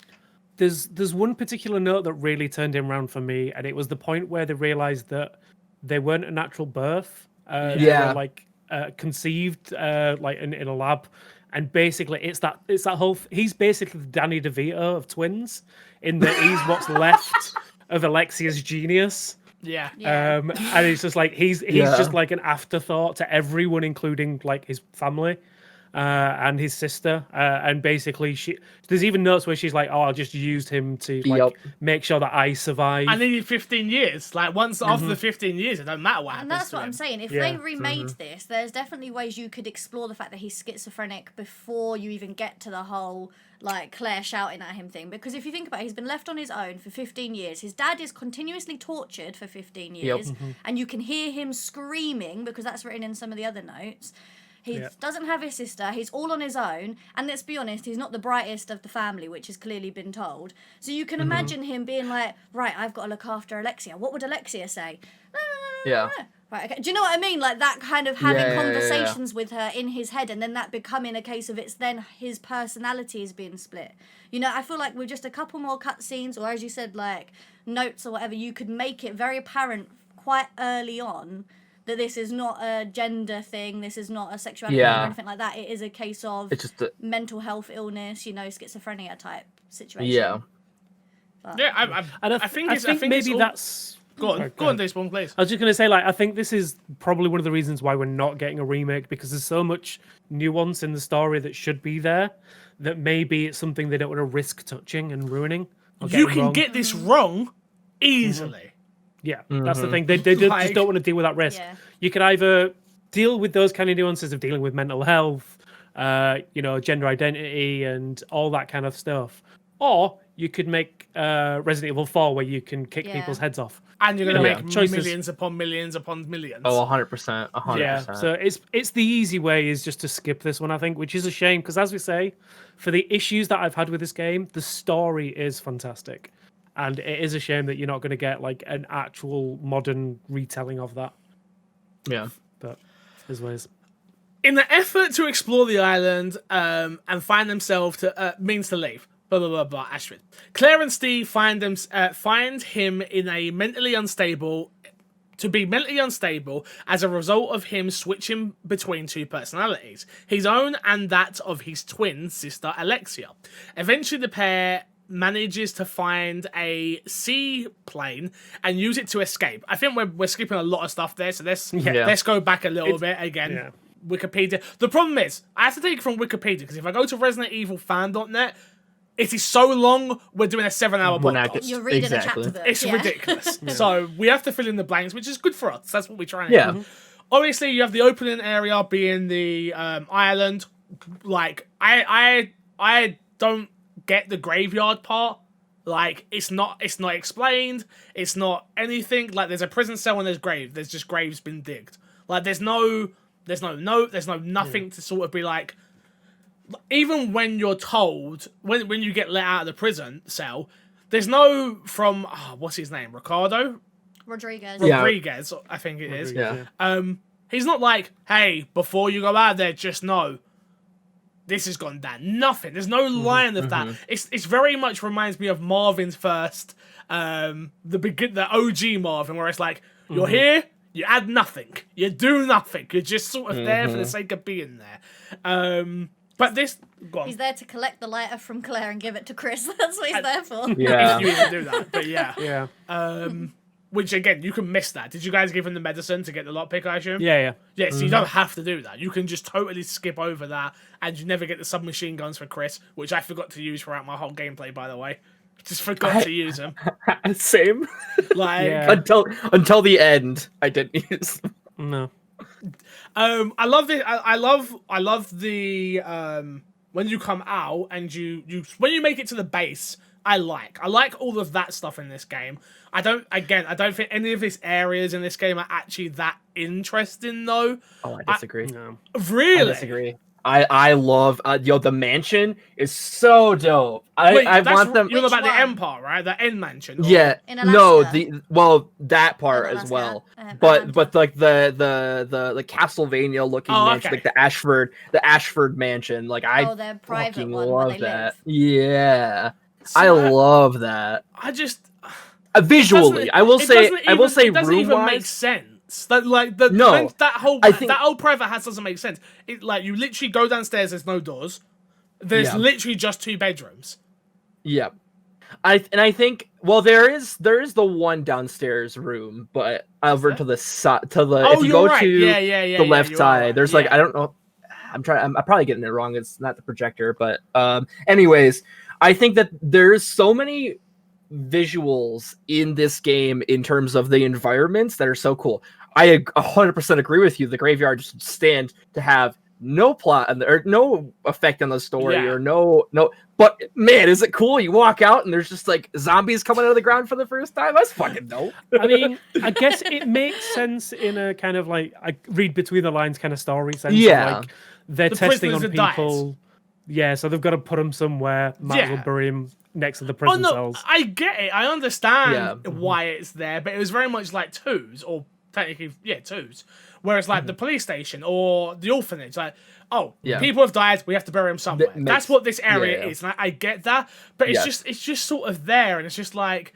There's one particular note that really turned him around for me, and it was the point where they realized that they weren't a natural birth. They were like conceived like in a lab, and basically it's that whole. He's basically the Danny DeVito of twins, in that he's what's left of Alexia's genius. Yeah. And it's just like he's just like an afterthought to everyone, including like his family. And his sister, and basically there's even notes where she's like, "Oh, I just used him to like make sure that I survive." I needed 15 years. Like once after the 15 years, it don't matter what happens. And that's to what him. I'm saying. If they remade this, there's definitely ways you could explore the fact that he's schizophrenic before you even get to the whole like Claire shouting at him thing. Because if you think about it, he's been left on his own for 15 years. His dad is continuously tortured for 15 years, and you can hear him screaming because that's written in some of the other notes. He doesn't have his sister. He's all on his own. And let's be honest, he's not the brightest of the family, which has clearly been told. So you can imagine him being like, right, I've got to look after Alexia. What would Alexia say? No. Right, okay. Do you know what I mean? Like that kind of having conversations with her in his head, and then that becoming a case of it's then his personality is being split. You know, I feel like with just a couple more cutscenes, or as you said, like notes or whatever, you could make it very apparent quite early on that this is not a gender thing, this is not a sexuality thing or anything like that. It is a case of it's just mental health illness, you know, schizophrenia type situation. Yeah. But, I think maybe that's... Go on, Despawn, please. I was just going to say, like, I think this is probably one of the reasons why we're not getting a remake, because there's so much nuance in the story that should be there that maybe it's something they don't want to risk touching and ruining. You can get this wrong easily. Yeah, that's the thing. They just don't want to deal with that risk. Yeah. You can either deal with those kind of nuances of dealing with mental health, gender identity, and all that kind of stuff, or you could make Resident Evil 4 where you can kick people's heads off. And you're going to make choices. millions upon millions upon millions. Oh, 100%. 100%. Yeah, so it's the easy way is just to skip this one, I think, which is a shame, because as we say, for the issues that I've had with this game, the story is fantastic. And it is a shame that you're not going to get like an actual modern retelling of that. Yeah. But there's ways. In the effort to explore the island and find themselves to means to leave. Blah blah blah blah. Ashford. Claire and Steve find him in a mentally unstable as a result of him switching between two personalities, his own and that of his twin sister Alexia. Eventually, the pair manages to find a seaplane and use it to escape. I think we're skipping a lot of stuff there, so let's go back a little bit again. Yeah. Wikipedia. The problem is, I have to take it from Wikipedia, because if I go to ResidentEvilFan.net, it is so long, we're doing a 7-hour podcast. You're reading a chapter book. It's ridiculous. So we have to fill in the blanks, which is good for us. That's what we're trying to do. Obviously, you have the opening area being the island. Like, I don't get the graveyard part. Like, it's not explained. It's not anything. Like, there's a prison cell and there's grave. There's just graves been digged. Like, there's no note. There's no nothing to sort of be like. Even when you're told, when you get let out of the prison cell, there's no from what's his name, Rodriguez, I think it is. Yeah. He's not like, hey, before you go out there, just know this has gone down. Nothing. There's no line of that. It's very much reminds me of Marvin's first, the OG Marvin, where it's like, you're here, you add nothing, you do nothing, you're just sort of there for the sake of being there. But this, go on. He's there to collect the lighter from Claire and give it to Chris. That's what he's there for. Yeah. If you even do that, but yeah. Yeah. Which again, you can miss that. Did you guys give him the medicine to get the lockpick, I assume? Yeah. Yeah, so you don't have to do that. You can just totally skip over that, and you never get the submachine guns for Chris, which I forgot to use throughout my whole gameplay, by the way. Just forgot to use them. Same. Like until the end, I didn't use them. No. I love the I love the when you come out and you when you make it to the base I like all of that stuff in this game. I don't think any of these areas in this game are actually that interesting though. Oh, I disagree. No. Really? I disagree. I love the mansion is so dope. Wait, I want them. You know Which about the one? Empire, right? The end mansion. Or... Yeah, In no, Alaska? that part In as Alaska, well. Atlanta. But like the Castlevania looking mansion, okay. like the Ashford mansion. Like I their private fucking one where love they that. live. Yeah, So I love that. I just Visually, I will say it doesn't room even make wise. sense. That like the No, that whole I think- that whole private house doesn't make sense. It like you literally go downstairs. There's no doors. There's Yeah. literally just 2 bedrooms. Yeah. I think there is the one downstairs room, but over to the side if you you're go right. to Yeah, the left you are side, right. there's like Yeah. I don't know. I'm probably getting it wrong. It's not the projector, but anyways, I think that there's so many visuals in this game in terms of the environments that are so cool. I 100% agree with you. The graveyard just stand to have no plot or no effect on the story Yeah. or no. But man, is it cool? You walk out and there's just like zombies coming out of the ground for the first time. That's fucking dope. I mean, I guess it makes sense in a kind of like I read between the lines kind of story sense. Yeah. Of like they're The testing prisoners on have died. people. Yeah, so they've got to put them somewhere. Might as well Yeah. bury him next to the Oh prison no, cells. I get it. I understand Yeah. why it's there, but it was very much like 2s, or technically, 2s. Whereas like the police station or the orphanage, like, Yeah. people have died, we have to bury them somewhere. That That's makes- what this area yeah. is, and I get that. But it's Yes. just sort of there, and it's just like.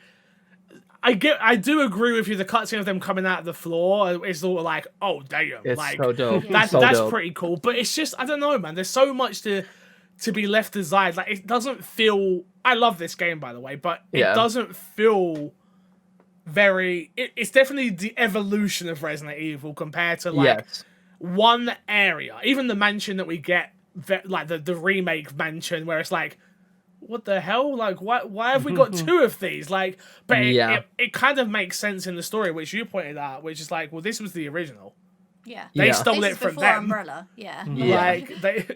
I do agree with you. The cutscene of them coming out of the floor is sort of like, oh damn, It's like so dope. Yeah. So that's dope. pretty cool. But it's just I don't know, man. There's so much to be left desired. Like it doesn't feel. I love this game, by the way, but it Yeah. doesn't feel very. It's definitely the evolution of Resident Evil compared to like Yes. one area. Even the mansion that we get, like the remake mansion, where it's like, what the hell? Like, why have we got 2 of these? Like, but Yeah. it kind of makes sense in the story, which you pointed out, which is like, well, this was the original. Yeah. They Yeah. stole This it is from before them. Umbrella. Yeah. Yeah. Like they,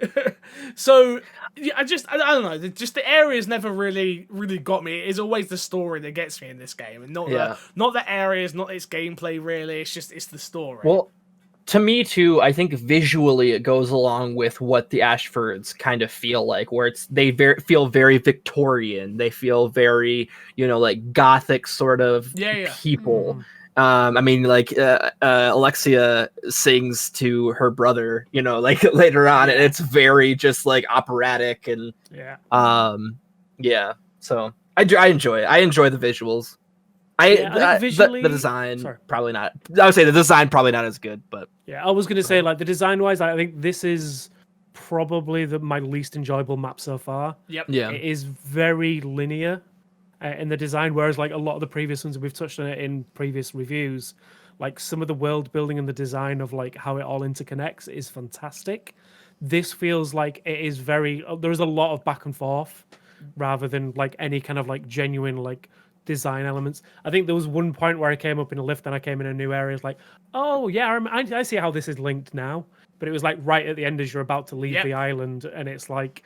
so yeah, I don't know. Just the areas never really got me. It is always the story that gets me in this game, and not Yeah. the areas, not its gameplay. Really, it's the story. Well, to me too, I think visually it goes along with what the Ashfords kind of feel like, where they feel very Victorian. They feel very, like Gothic sort of Yeah. people. I mean, like Alexia sings to her brother, like later on, and it's very just like operatic and Yeah. So I enjoy it. I enjoy the visuals. I think visually, the design sorry. probably not. I would say the design probably not as good, but Yeah, I was going to say, like, the design-wise, I think this is probably my least enjoyable map so far. Yep. yeah, It is very linear in the design, whereas, like, a lot of the previous ones, and we've touched on it in previous reviews, like, some of the world building and the design of, like, how it all interconnects is fantastic. This feels like it is very... There's a lot of back and forth, rather than, like, any kind of, like, genuine, like, design elements. I think there was one point where I came up in a lift and I came in a new area. It's like, oh yeah, I see how this is linked now. But it was like right at the end as you're about to leave the island, and it's like,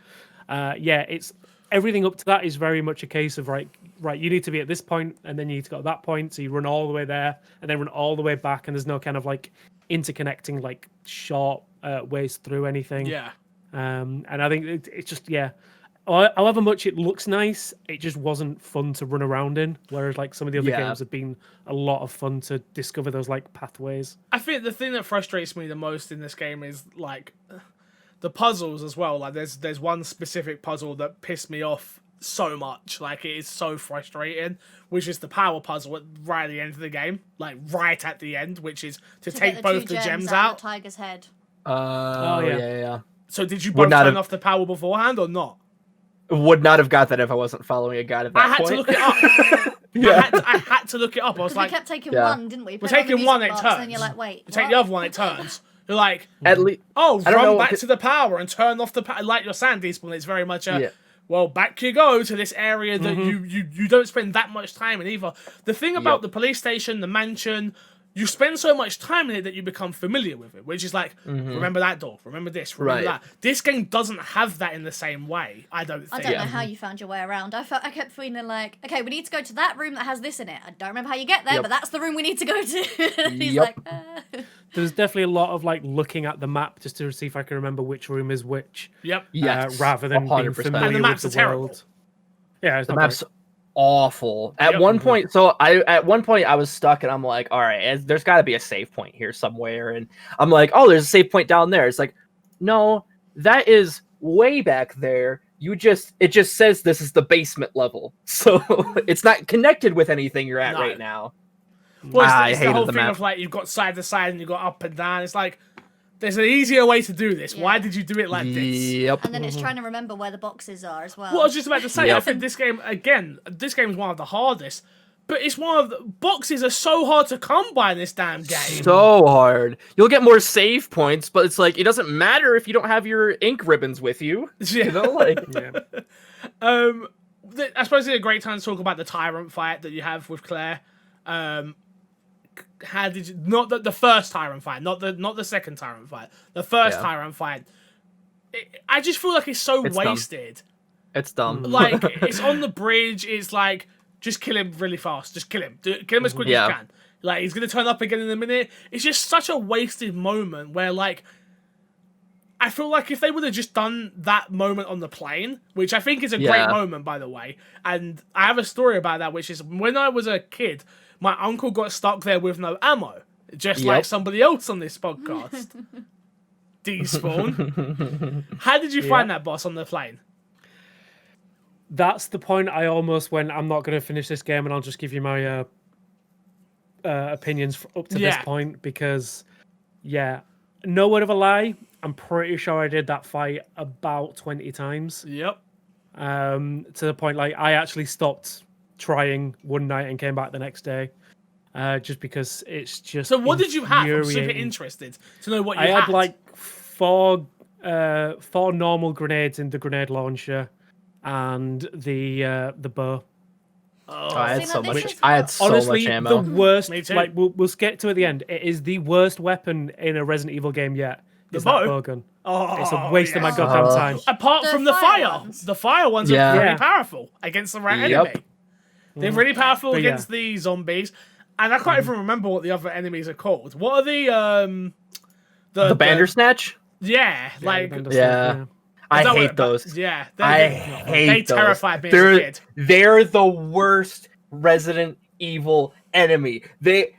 it's everything up to that is very much a case of right, you need to be at this point, and then you need to go to that point. So you run all the way there, and then run all the way back, and there's no kind of like interconnecting like short ways through anything. Yeah. And I think it's just however much it looks nice, it just wasn't fun to run around in. Whereas like some of the other games have been a lot of fun to discover those like pathways. I think the thing that frustrates me the most in this game is like the puzzles as well. Like there's one specific puzzle that pissed me off so much. Like it is so frustrating, which is the power puzzle right at the end of the game. Like right at the end, which is to take get both two the gems of out. the tiger's head. yeah. So did you Would both not turn have- off the power beforehand or not? Would not have got that if I wasn't following a guide at that I had point. to look it up. I had to look it up. I was We like, kept taking Yeah. one, didn't we? we're Put it on the taking one, music it box, turns. And you're like, wait, you take what? the other one, it turns. You're like, At least, oh, I don't run know, back c- to the power and turn off the power. Like your sand despawn, it's very much a, Yeah. well, back you go to this area that you don't spend that much time in either. The thing about Yep. the police station, the mansion, you spend so much time in it that you become familiar with it, which is like, remember that door, remember this, remember that. This game doesn't have that in the same way, I don't think. I don't know how you found your way around. I kept feeling like, okay, we need to go to that room that has this in it. I don't remember how you get there, but that's the room we need to go to. And he's like, There's definitely a lot of like looking at the map just to see if I can remember which room is which. Yep. Yes, rather than being 100%. familiar And the maps with are the terrible. world. Yeah, it's The not map's great. awful. At one point, at one point I was stuck and I'm like, all right, there's got to be a save point here somewhere, and I'm like, oh, there's a save point down there. It's like, no, that is way back there. It just says this is the basement level, so it's not connected with anything you're at right now. Well, I it's the hated whole the thing map. of like, you've got side to side and you've got up and down. It's like, there's an easier way to do this. Why did you do it like this? Yep. and then it's trying to remember where the boxes are as well. Well, I was just about to say, I Yep. think this game is one of the hardest, but it's one of the boxes are so hard to come by in this damn game. So hard. You'll get more save points, but it's like it doesn't matter if you don't have your ink ribbons with you. Yeah. You know, like Yeah. I suppose it's a great time to talk about the Tyrant fight that you have with Claire. How did you, not the first Tyrant fight, not the second Tyrant fight, the first Tyrant fight. I just feel like it's so It's dumb. wasted. it's dumb. Like, it's on the bridge. It's like, just kill him really fast. Just kill him. Kill him as quick as you can. Like, he's gonna turn up again in a minute. It's just such a wasted moment where, like, I feel like if they would have just done that moment on the plane, which I think is a great moment, by the way, and I have a story about that, which is when I was a kid, my uncle got stuck there with no ammo, just like somebody else on this podcast. Despawn. How did you find that boss on the plane? That's the point I almost went, I'm not going to finish this game and I'll just give you my opinions up to this point because, no word of a lie, I'm pretty sure I did that fight about 20 times. Yep. To the point, like, I actually stopped trying one night and came back the next day. Just because it's just. So what did you have? I'm super infuriating. interested to know what you I had. had like four normal grenades in the grenade launcher, and the bow. I had See, so now much. this is I had what- so Honestly, much ammo. the worst. Me too. Like we'll get to at the end. It is the worst weapon in a Resident Evil game yet. Is bow? that bow gun? Oh, It's a waste of my yes. goddamn time. Apart The from the fire fire. ones. The fire ones are Yeah. really Yeah. powerful against the right Yep. enemy. They're really powerful But against the zombies. And I can't even remember what the other enemies are called. What are The Bandersnatch? Yeah, like Yeah. I is that hate what- those. Yeah, I they hate those. terrified me as a kid. They're the worst Resident Evil enemy. The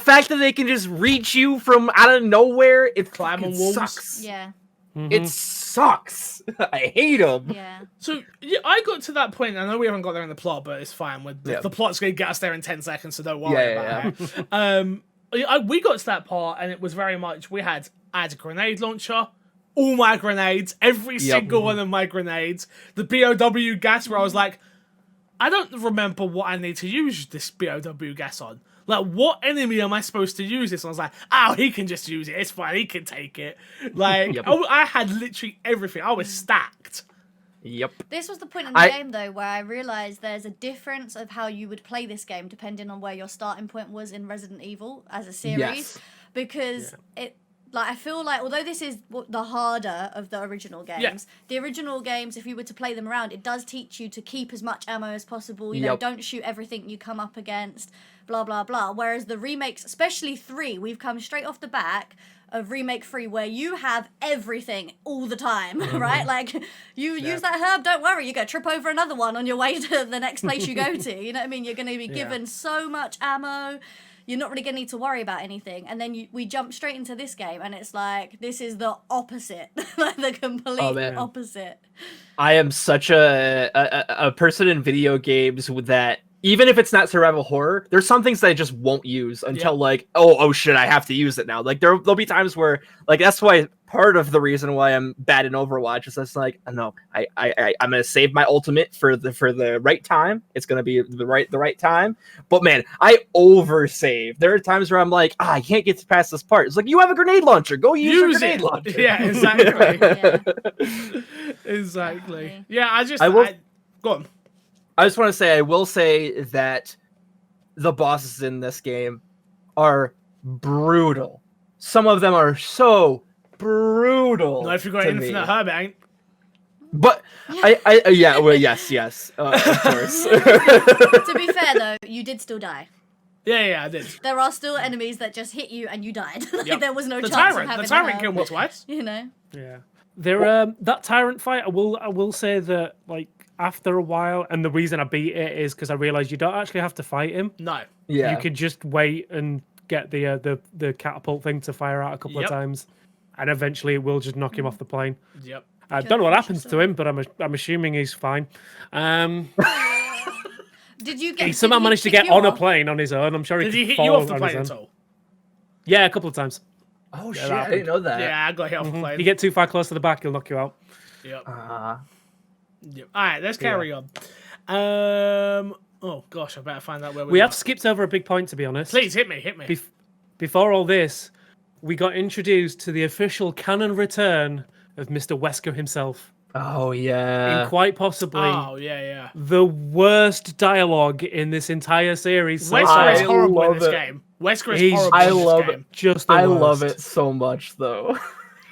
fact that they can just reach you from out of nowhere, it Climb on fucking walls. sucks. Yeah, It sucks. I hate them. yeah. So yeah, I got to that point. I know we haven't got there in the plot, but it's fine. The plot's going to get us there in 10 seconds, so don't worry about it. We got to that part, and it was very much I had a grenade launcher, all my grenades, every single one of my grenades, the BOW gas, where I was like, I don't remember what I need to use this BOW gas on. Like, what enemy am I supposed to use this on? I was like, oh, he can just use it. It's fine. He can take it. Like, I had literally everything. I was stacked. Yep. This was the point in the game, though, where I realised there's a difference of how you would play this game depending on where your starting point was in Resident Evil as a series. Yes. Because I feel like, although this is the harder of the original games, the original games, if you were to play them around, it does teach you to keep as much ammo as possible. You know, don't shoot everything you come up against, blah, blah, blah. Whereas the remakes, especially 3, we've come straight off the back of Remake 3 where you have everything all the time, right? Like, you use that herb, don't worry, you go trip over another one on your way to the next place you go to. You know what I mean? You're going to be given so much ammo. You're not really going to need to worry about anything. And then we jump straight into this game, and it's like, this is the opposite. Like, the complete opposite. I am such a person in video games with that. Even if it's not survival horror, there's some things that I just won't use until like, oh shit, I have to use it now. Like there'll be times where like that's why part of the reason why I'm bad in Overwatch is that's like, no, I'm gonna save my ultimate for the right time. It's gonna be the right time. But man, I oversave. There are times where I'm like, I can't get past this part. It's like you have a grenade launcher, go use your grenade launcher. Yeah, exactly. Exactly. Yeah, go on. I just want to say, I will say that the bosses in this game are brutal. Some of them are so brutal. Not if you've got to an infinite me. herb, it ain't. But yeah, well, yes, of course. To be fair though, you did still die. Yeah, I did. There are still enemies that just hit you and you died. Like, Yep. there was no The chance tyrant, of having the tyrant a killed me twice. You know. Yeah. That Tyrant Fight, I will say that, like, after a while, and the reason I beat it is because I realized you don't actually have to fight him. No. Yeah. You could just wait and get the catapult thing to fire out a couple of Yep. times, and eventually it will just knock him off the plane. Yep. I don't know what happens to him, but I'm assuming he's fine. Did you get? He somehow managed to get on a plane on his own. I'm sure he Did could he hit fall you off the on plane his at own. all? Yeah, a couple of times. Oh shit! that I didn't know that. Yeah, I got hit off the plane. You get too far close to the back, he'll knock you out. Yep. Uh, Yep. All right, let's carry on. Oh gosh, I better find out where We are. have skipped over a big point, to be honest. Please hit me. Before all this, we got introduced to the official canon return of Mr. Wesker himself. oh yeah. In quite possibly Oh yeah. the worst dialogue in this entire series. So Wesker far. is horrible in love this it. game. Wesker is He's- horrible I in this love game. it. Just the I worst. love it so much though.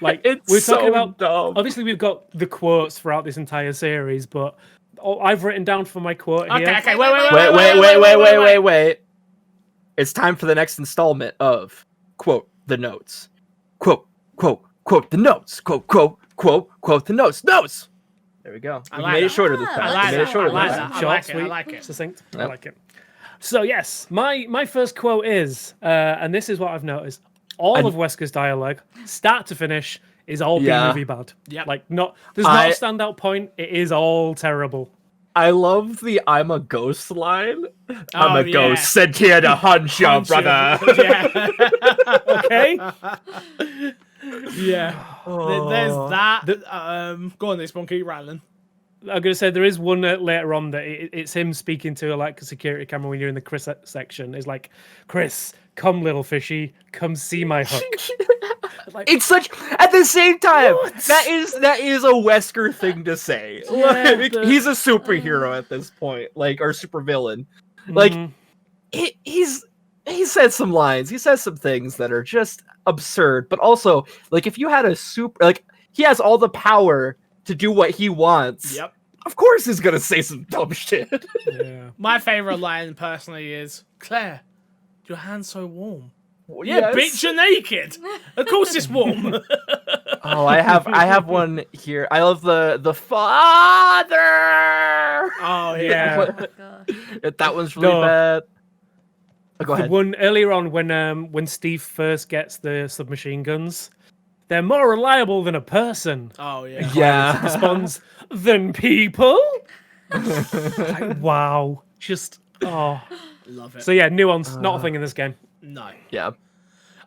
Like It's we're so talking about. dumb. Obviously, we've got the quotes throughout this entire series, but I've written down for my quote here. Okay, Wait. It's time for the next installment of quote the notes. Quote the notes. Quote the notes. Notes. There we go. I We like made it that. shorter this I time. like We made that. it shorter I like this that. time. I Short, like it, I sweet, like it. succinct. I Yep. like it. So yes, my first quote is, and this is what I've noticed: all of Wesker's dialogue, start to finish, is all Yeah. B-movie bad. Yep. Like there's not a standout point. It is all terrible. I love the "I'm a ghost" line. I'm Oh, a yeah. ghost sent here to hunt you, Punch you. brother. Yeah. Okay. Yeah. Oh. There's that. Go on, this one. Keep rattling. I'm gonna say there is one later on that it's him speaking to like a security camera when you're in the Chris section. It's like, Chris, come little fishy, come see my hook. It's such at the same time that is a Wesker thing to say. Yeah, Like, but- he's a superhero at this point, like, or supervillain. Like Mhm. he said some lines, he says some things that are just absurd, but also like if you had a he has all the power to do what he wants. Yep. Of course he's gonna say some dumb shit. Yeah. My favorite line personally is Claire. Your hand's so warm. Yes. Bitch, you're naked. Of course it's warm. Oh, I have one here. I love the father. Oh Yeah. Oh, God. That one's really No. bad. Oh, go The ahead. one earlier on when Steve first gets the submachine guns, they're more reliable than a person. Oh yeah. Yeah. Responds than people. Like, wow. Just Love it. so yeah, nuance, not a thing in this game. No. Yeah.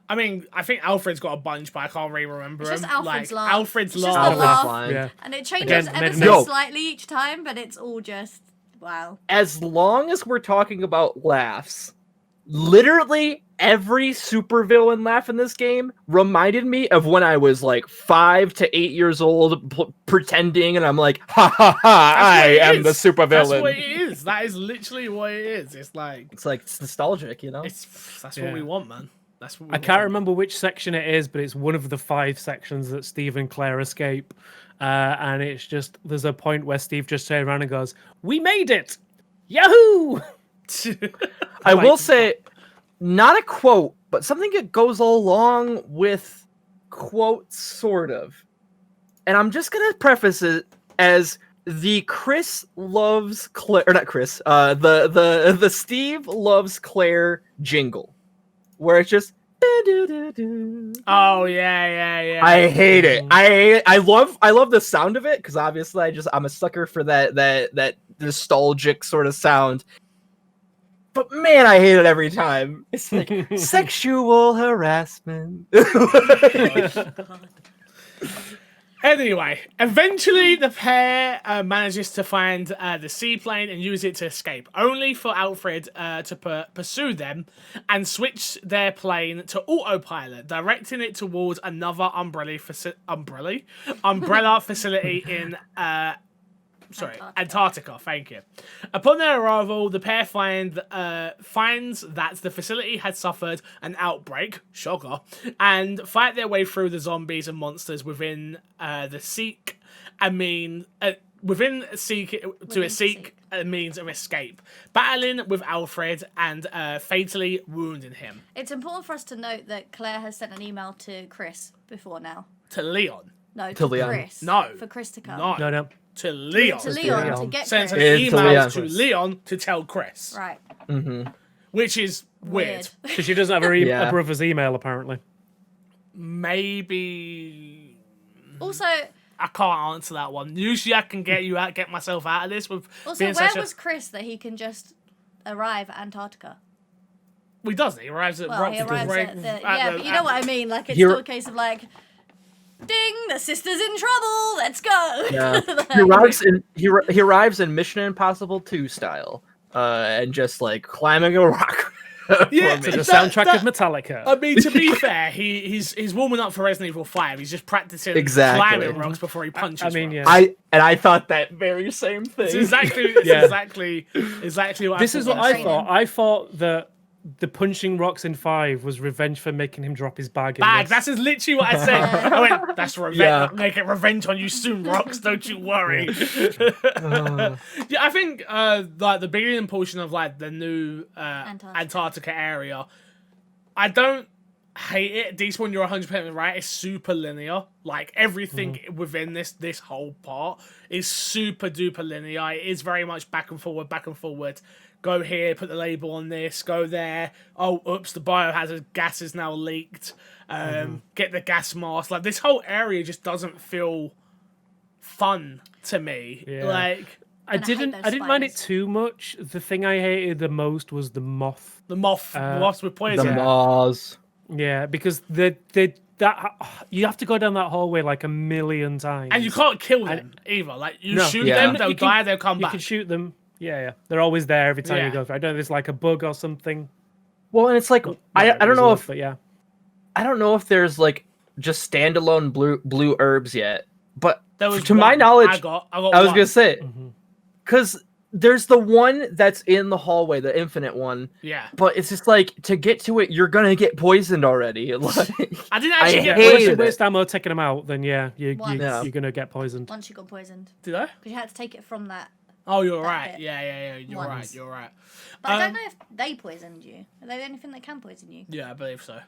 I mean, I think Alfred's got a bunch, but I can't really remember It's just him. Alfred's like, laugh. Alfred's It's just laugh. the laugh. Fine. Yeah. And it changes Again, ever made a so note. slightly each time, but it's all just wow. As long as we're talking about laughs, literally every supervillain laugh in this game reminded me of when I was like 5 to 8 years old, pretending, and I'm like, ha ha ha! I am the That's what supervillain. it is. That is literally what it is. It's like It's nostalgic, you know. that's Yeah. what we want, man. That's what we I can't want. remember which section it is, but it's one of the 5 sections that Steve and Claire escape. And it's just, there's a point where Steve just turns around and goes, "We made it! Yahoo!" I Like- will say, not a quote, but something that goes along with quotes, sort of. And I'm just gonna preface it as the Chris loves Claire, or not Chris, the Steve loves Claire jingle, where it's just. Oh yeah. I hate it. I love the sound of it because obviously I'm a sucker for that nostalgic sort of sound. But man, I hate it every time. It's like sexual harassment. Anyway, eventually the pair manages to find the seaplane and use it to escape, only for Alfred to pursue them and switch their plane to autopilot, directing it towards another umbrella facility in Antarctica. Thank you. Upon their arrival, the pair finds that the facility had suffered an outbreak, shocker, and fight their way through the zombies and monsters within the seek a means of escape, battling with Alfred and fatally wounding him. It's important for us to note that Claire has sent an email to Chris before now. To Leon. No, To to Leon. Chris. No. For Chris to come. No. To Leon. To Leon, Leon. to get Sent an Chris. It's to email Leon. to Leon to tell Chris. Right. Which is weird. Because she doesn't have her Yeah. a brother's email, apparently. Maybe... Also, I can't answer that one. Usually I can get myself out of this with also, being where such a... was Chris that he can just arrive at Antarctica? Well, he doesn't. He arrives at Well, he Rockford arrives right at the... at Yeah, the- but you know what I mean? Like, it's Here- still a case of, like, ding, the sister's in trouble, let's go! Yeah. Like, He arrives in Mission Impossible 2 style, and just like climbing a rock. Yeah, To the That- soundtrack that- of Metallica. I mean, to be fair, he's warming up for Resident Evil 5. He's just practicing Exactly. climbing rocks before he punches. I mean, rocks. yeah. I thought that very same thing. It's exactly Yeah. exactly what This I is thought. what I Training. thought. I thought that the punching rocks in 5 was revenge for making him drop his bag. Bag. In That's this. literally what I said. I went, that's revenge. Yeah. I'm gonna get revenge on you soon, rocks. Don't you worry. Yeah, I think like the beginning portion of like the new Antarctica area, I don't hate it. Despawn, you're 100% right. It's super linear. Like everything within this whole part is super duper linear. It is very much back and forward, back and forward. Go here, put the label on this, go there. Oh, oops, the biohazard gas is now leaked. Get the gas mask. Like, this whole area just doesn't feel fun to me. Yeah. Like, I hate didn't those mind it spiders. too much. The thing I hated the most was the moth. the moths with The poison. moths. Yeah, because that you have to go down that hallway like a million times. And you can't kill them either. Like, you No. shoot Yeah. them, they'll You can- die, they'll come You back. can shoot them. Yeah. They're always there every time Yeah. you go through. I don't know if it's like a bug or something. Well, and it's like I don't know if but yeah. I don't know if there's like just standalone blue herbs yet, but There was to my one. knowledge, I got I was one. gonna say because there's the one that's in the hallway, the infinite one, Yeah. but it's just like to get to it, you're gonna get poisoned already. Like, I didn't actually get hate Once poisoned. you it. waste ammo taking them out, then yeah, you're Once. gonna get poisoned. Once you got poisoned. Did I? Because you had to take it from that. Oh, you're That right. bit. Yeah. You're right. Once. You're right. But I don't know if they poisoned you. Are they the only thing that can poison you? Yeah, I believe so.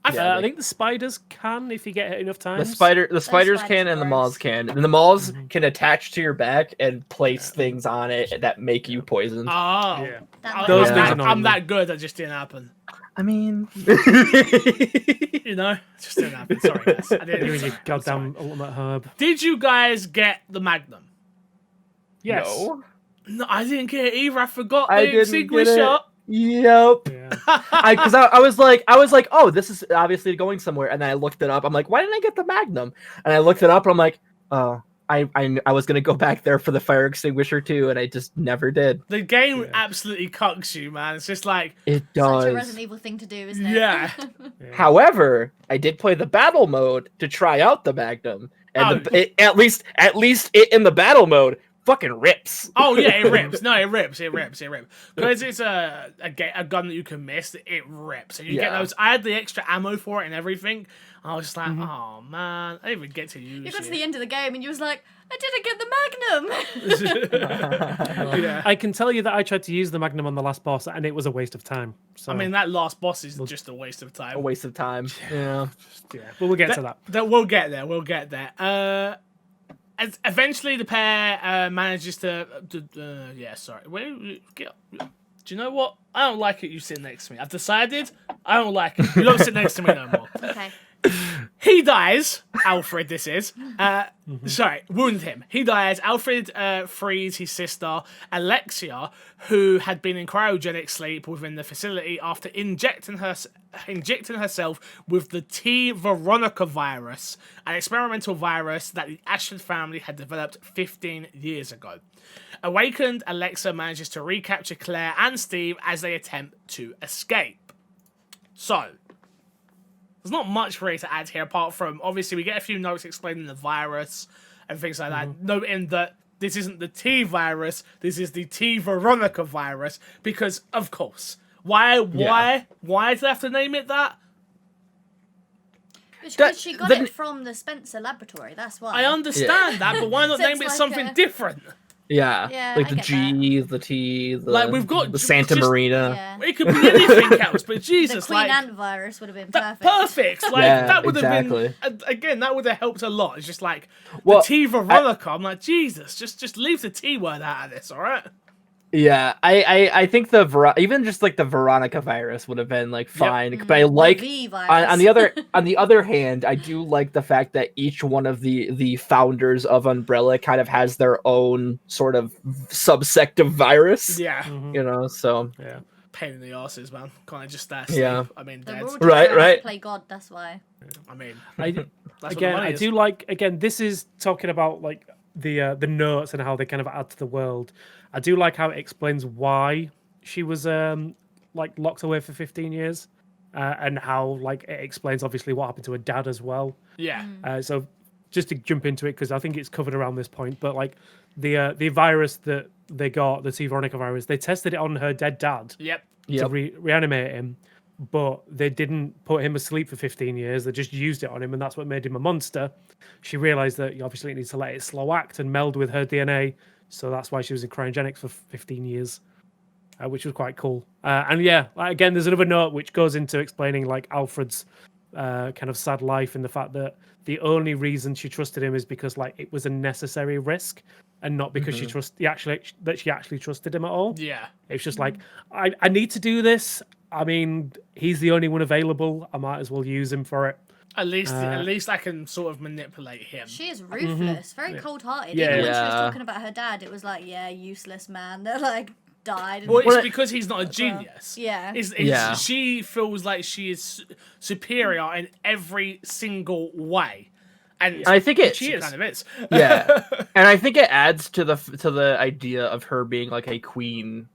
I think the spiders can if you get hit enough the times. spiders spiders can, and the gross. moths can, and the moths can attach to your back and place things on it that make you poisoned. Oh. Yeah. That Those might- things I'm annoy I'm me. that good. That just didn't happen. I mean, You know, it just didn't happen. Sorry, guys. I didn't. You and your sorry. goddamn ultimate herb. Did you guys get the Magnum? Yes. no. No, I didn't get it either. I forgot I the didn't extinguisher. get it. Yep. Yeah. Because I was like, oh, this is obviously going somewhere, and then I looked it up. I'm like, why didn't I get the Magnum? And I looked it up, and I'm like, oh, I was gonna go back there for the fire extinguisher too, and I just never did. The game Yeah. absolutely cucks you, man. It's just like, It Such a does. Resident Evil thing to do, isn't it? yeah. However, I did play the battle mode to try out the Magnum, and at least it in the battle mode fucking rips. Oh yeah, it rips. No, it rips. Because it's a gun that you can miss. It rips. And you get Yeah. those. I had the extra ammo for it and everything. I was just like, oh man, I didn't even get to use You got to it. the end of the game and you was like, I didn't get the Magnum. Yeah. I can tell you that I tried to use the Magnum on the last boss, and it was a waste of time. So, I mean, that last boss is just a waste of time. A waste of time. Yeah. yeah, but we'll get to that. That we'll get there. We'll get there. Eventually, the pair manages to. Yeah, sorry. Wait, do you know what? I don't like it. You sit next to me. I've decided I don't like it. You don't sit next to me no more. Okay. He dies. Alfred, this is. Sorry, wound him. He dies. Alfred frees his sister, Alexia, who had been in cryogenic sleep within the facility after injecting herself with the Veronica Virus, an experimental virus that the Ashford family had developed 15 years ago. Awakened, Alexa manages to recapture Claire and Steve as they attempt to escape. So, there's not much really to add here apart from, obviously, we get a few notes explaining the virus and things like that, noting that this isn't the T virus, this is the T Veronica virus, because of course. Why do they have to name it that? Because she got it from the Spencer laboratory, that's why. I understand that, but why not name it like something different? Yeah, like the G, the T, the, like we've got the Santa Marina. Yeah. It could be anything else, but The Jesus, Queen like Ant virus would have been that, perfect. perfect. Like that would have been again. That would have helped a lot. It's just like the T Veronica. I'm like, Jesus, just leave the T word out of this, all right? Yeah, I think even just like the Veronica virus would have been like fine, but I like on the other hand, I do like the fact that each one of the founders of Umbrella kind of has their own sort of subsect of virus. Yeah, you know, so Yeah. pain in the asses, man. Can't I just sleep? Yeah. I mean, They're dead. all just Right, trying to right. play God, that's why. I mean, I that's what the money is. do like this is talking about like the notes and how they kind of add to the world. I do like how it explains why she was like locked away for 15 years, and how like it explains obviously what happened to her dad as well. Yeah. So just to jump into it, because I think it's covered around this point, but like the virus that they got, the T Veronica virus, they tested it on her dead dad Yep. to reanimate him, but they didn't put him asleep for 15 years. They just used it on him, and that's what made him a monster. She realized that you obviously need to let it slow act and meld with her DNA, so that's why she was in cryogenics for 15 years, which was quite cool. And yeah, again, there's another note which goes into explaining like Alfred's kind of sad life and the fact that the only reason she trusted him is because like it was a necessary risk, and not because she actually trusted him at all. Yeah. It's just like I need to do this. I mean, he's the only one available. I might as well use him for it. At least I can sort of manipulate him. She is ruthless, very cold-hearted. Yeah. Even when she was talking about her dad, it was like, yeah, useless man. They're like died. And Well, it's because he's not a genius. Yeah. She feels like she is superior in every single way, and I think she kind of is. Yeah, and I think it adds to the idea of her being like a queen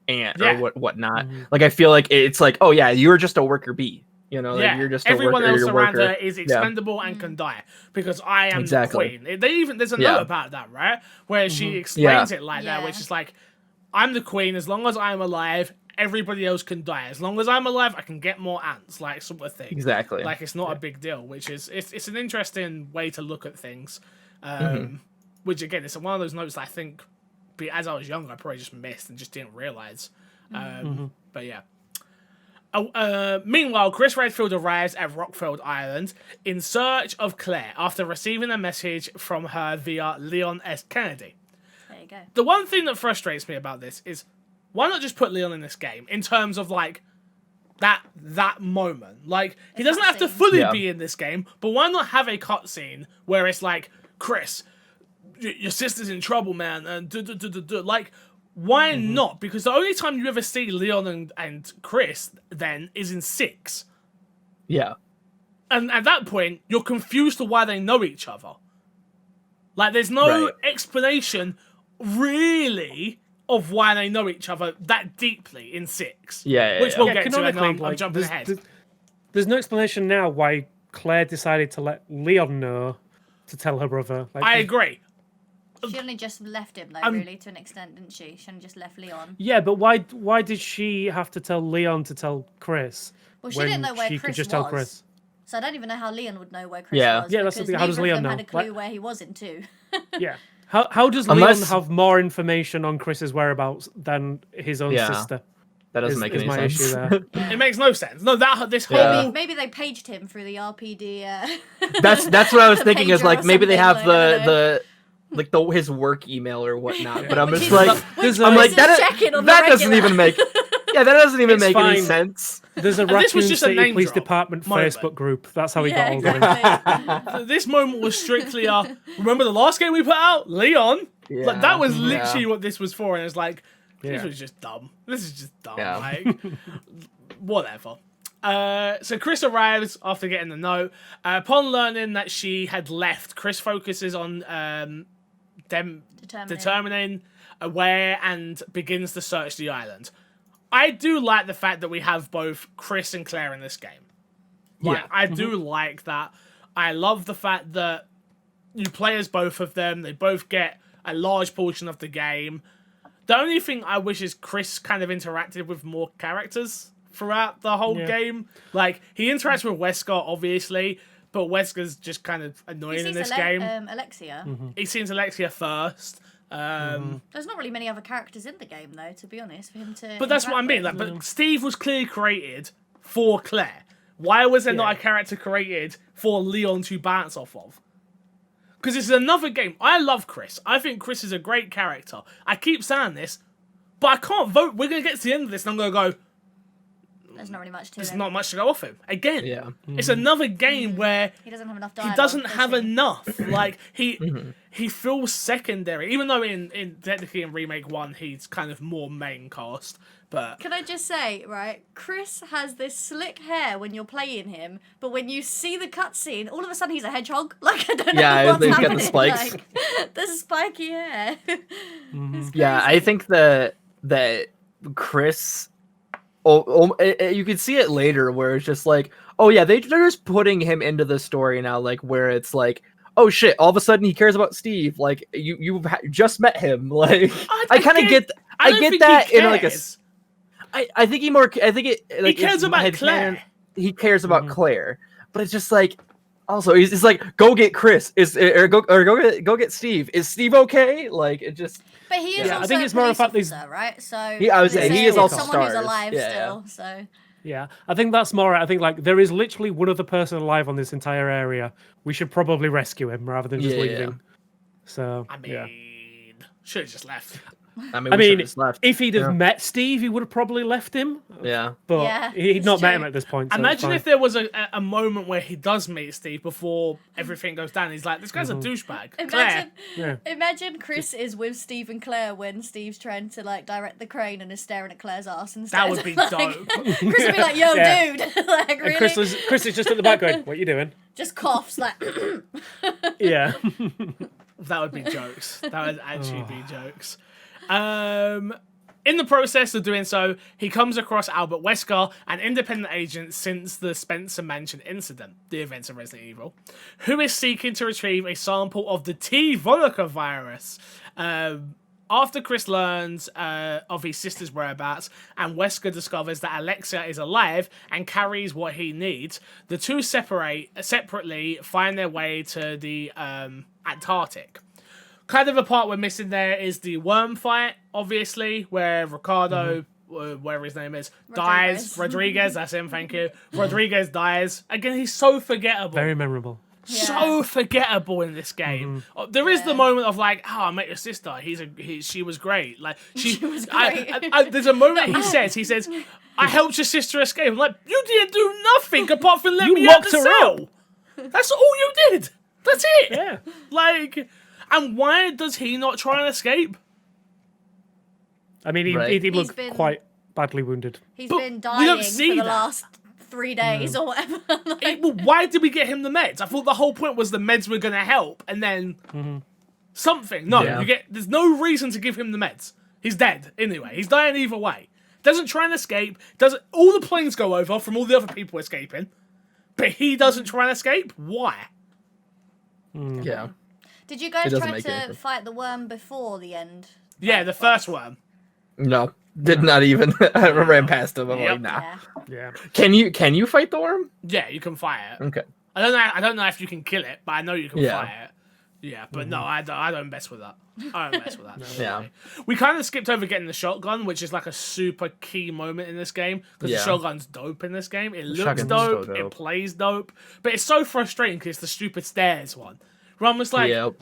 ant or whatnot. Like I feel like it's like, oh yeah, you're just a worker bee. You know, like, you're just everyone a worker, else around worker. her is expendable and can die because I am the queen. There's a note about that, right? Where she explains it like that, which is like, I'm the queen. As long as I'm alive, everybody else can die. As long as I'm alive, I can get more ants, like sort of thing. Exactly. Like it's not a big deal, which is it's an interesting way to look at things. Which again, it's one of those notes that I think, as I was younger, I probably just missed and just didn't realize. But yeah. Meanwhile, Chris Redfield arrives at Rockford Island in search of Claire after receiving a message from her via Leon S. Kennedy. There you go. The one thing that frustrates me about this is, why not just put Leon in this game in terms of like that moment? Like he doesn't have to fully be in this game, but why not have a cutscene where it's like, Chris, your sister's in trouble, man, and like. Why not? Because the only time you ever see Leon and Chris then is in 6. Yeah. And at that point, you're confused to why they know each other. Like, there's no explanation, really, of why they know each other that deeply in 6. Which we'll get to, and I'm jumping ahead. There's no explanation now why Claire decided to let Leon know to tell her brother. Like, I agree. She only just left him, though, really, to an extent, didn't she? She only just left Leon. Yeah, but why did she have to tell Leon to tell Chris? Well, she didn't know where she Chris could just was. tell Chris. So I don't even know how Leon would know where Chris was. Yeah, that's the thing. How does Leon know? Neither of them had a clue where he was in, too. Yeah. How does Leon have more information on Chris's whereabouts than his own sister? That doesn't make any sense. Issue there. It makes no sense. No, this whole... Maybe they paged him through the RPD. That's what I was thinking. Is like maybe they have the his work email or whatnot. But I'm Which just is- like, I'm like that doesn't even make. Yeah, that doesn't even make any sense. There's a this was Raccoon just a City name Police drop Department moment. Facebook group. That's how he got all exactly. This moment was strictly remember the last game we put out? Leon? Yeah. Like, that was literally what this was for, and it's like, this was just dumb. This is just dumb. Yeah. Like, whatever. So Chris arrives after getting the note. Upon learning that she had left, Chris focuses on them determining where and begins to search the island. I do like the fact that we have both Chris and Claire in this game. Like, I do like that. I love the fact that you play as both of them. They both get a large portion of the game. The only thing I wish is Chris kind of interacted with more characters throughout the whole game. Like, he interacts with Wesker, obviously, but Wesker's just kind of annoying in this game. Alexia. He sees Alexia first. There's not really many other characters in the game, though, to be honest, for him to. But that's what I mean. Like, but Steve was clearly created for Claire. Why was there not a character created for Leon to bounce off of? Because it's another game. I love Chris. I think Chris is a great character. I keep saying this, but I can't vote. We're going to get to the end of this and I'm going to go, there's not really much to there's him. not much to go off him. Again, Yeah. it's another game where He doesn't have enough dialogue. he doesn't does have he? enough. Like, he feels secondary. Even though in technically in Remake 1, he's kind of more main cast. But Can I just say, right, Chris has this slick hair when you're playing him, but when you see the cutscene, all of a sudden he's a hedgehog. Like, I don't know what's he's got the happening. spikes. Like, the spiky hair. It's Yeah, I crazy. think that Chris. You can see it later where it's just like, oh yeah, they're just putting him into the story now, like where it's like, oh shit, all of a sudden he cares about Steve. Like you've just met him. Like I kind of get that in like a. I think he cares about Claire. He cares about Claire, but it's just like. Also, he's like, go get Chris. Go get Steve. Is Steve okay? Like it just. But he is also I think it's a more police the fact that officer, right? So I was saying, he is also someone who's stars. alive Yeah. still. So Yeah, I think that's more. I think like there is literally one other person alive on this entire area. We should probably rescue him rather than just Yeah. leaving. So I mean, yeah. should have just left. I I we should've mean, just left. if he'd have Yeah. met Steve, he would have probably left him. Yeah. But Yeah, he'd it's not met true. him at this point. So it's Imagine fine. if there was a moment where he does meet Steve before everything goes down. He's like, this guy's a douchebag. Claire. Imagine Chris is with Steve and Claire when Steve's trying to like direct the crane and is staring at Claire's ass instead. That would be Like, dope. Chris would be like, "Yo, Yeah. dude!" Like, really? And Chris is just at the back going, "What are you doing?" Just coughs like. Yeah. That would be jokes. That would actually be jokes. In the process of doing so, he comes across Albert Wesker, an independent agent since the Spencer Mansion incident, the events of Resident Evil, who is seeking to retrieve a sample of the Veronica Virus. After Chris learns of his sister's whereabouts and Wesker discovers that Alexia is alive and carries what he needs, the two separately find their way to the Antarctic. Kind of a part we're missing there is the worm fight, obviously, where Ricardo, whatever his name is, dies. Rodriguez, that's him, thank you. Rodriguez dies. Again, he's so forgettable. Very memorable. So forgettable in this game. There is the moment of like, oh, I met your sister. She was great. Like she was great. there's a moment he says, I helped your sister escape. I'm like, you didn't do nothing apart from let You me out locked the her cell. That's all you did. That's it. Yeah. Like, and why does he not try and escape? I mean, Right. he He's looked been- quite badly wounded. He's But been we dying don't for see the that. last 3 days or whatever. Like, Well, why did we get him the meds? I thought the whole point was the meds were going to help, and then something. No, Yeah. there's no reason to give him the meds. He's dead anyway. He's dying either way. Doesn't try and escape. Doesn't. All the planes go over from all the other people escaping, but he doesn't try and escape. Why? Yeah. did you guys It doesn't try make to any sense. fight the worm before the end? Yeah, the first one. No. Did not even. I ran past him. I'm Yep. like, nah. Yeah. Yeah. Can you fight the worm? Yeah, you can fight it. Okay. I don't know if you can kill it, but I know you can Yeah. fight it. Yeah, but no, I don't mess with that. I don't mess with that. Yeah. We kind of skipped over getting the shotgun, which is like a super key moment in this game because Yeah. the shotgun's dope in this game. It looks shotgun's dope, so it dope. plays dope, but it's so frustrating because it's the stupid stairs one. Where I'm just like, Yep.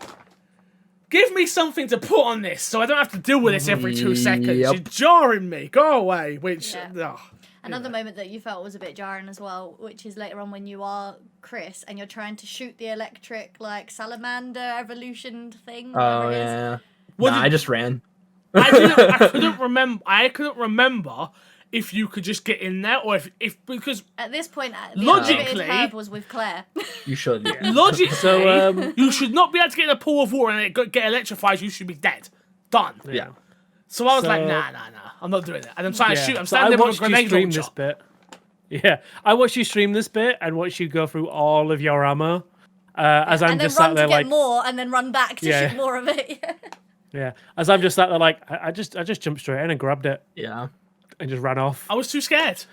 give me something to put on this so I don't have to deal with this every 2 seconds. Yep. You're jarring me. Go away. Which, Yeah. ugh. Another moment that you felt was a bit jarring as well, which is later on when you are Chris and you're trying to shoot the electric like salamander evolution thing. Oh whatever it is. yeah. What Nah, did- I just ran. I couldn't remember if you could just get in there or if because At this point, the Logically- unlimited herb was with Claire. You should. Yeah. logically So, you should not be able to get in a pool of water and it get electrified. You should be dead. Done. Yeah. So I was So- like, nah, I'm not doing it. And I'm trying to shoot. I'm So I standing there with watched a you grenade stream launcher. this bit. Yeah, I watched you stream this bit and watched you go through all of your ammo. As I'm and then just run sat there to get like, more and then run back to Yeah. shoot more of it. Yeah, as I'm just sat there like I just jumped straight in and grabbed it Yeah. and just ran off. I was too scared.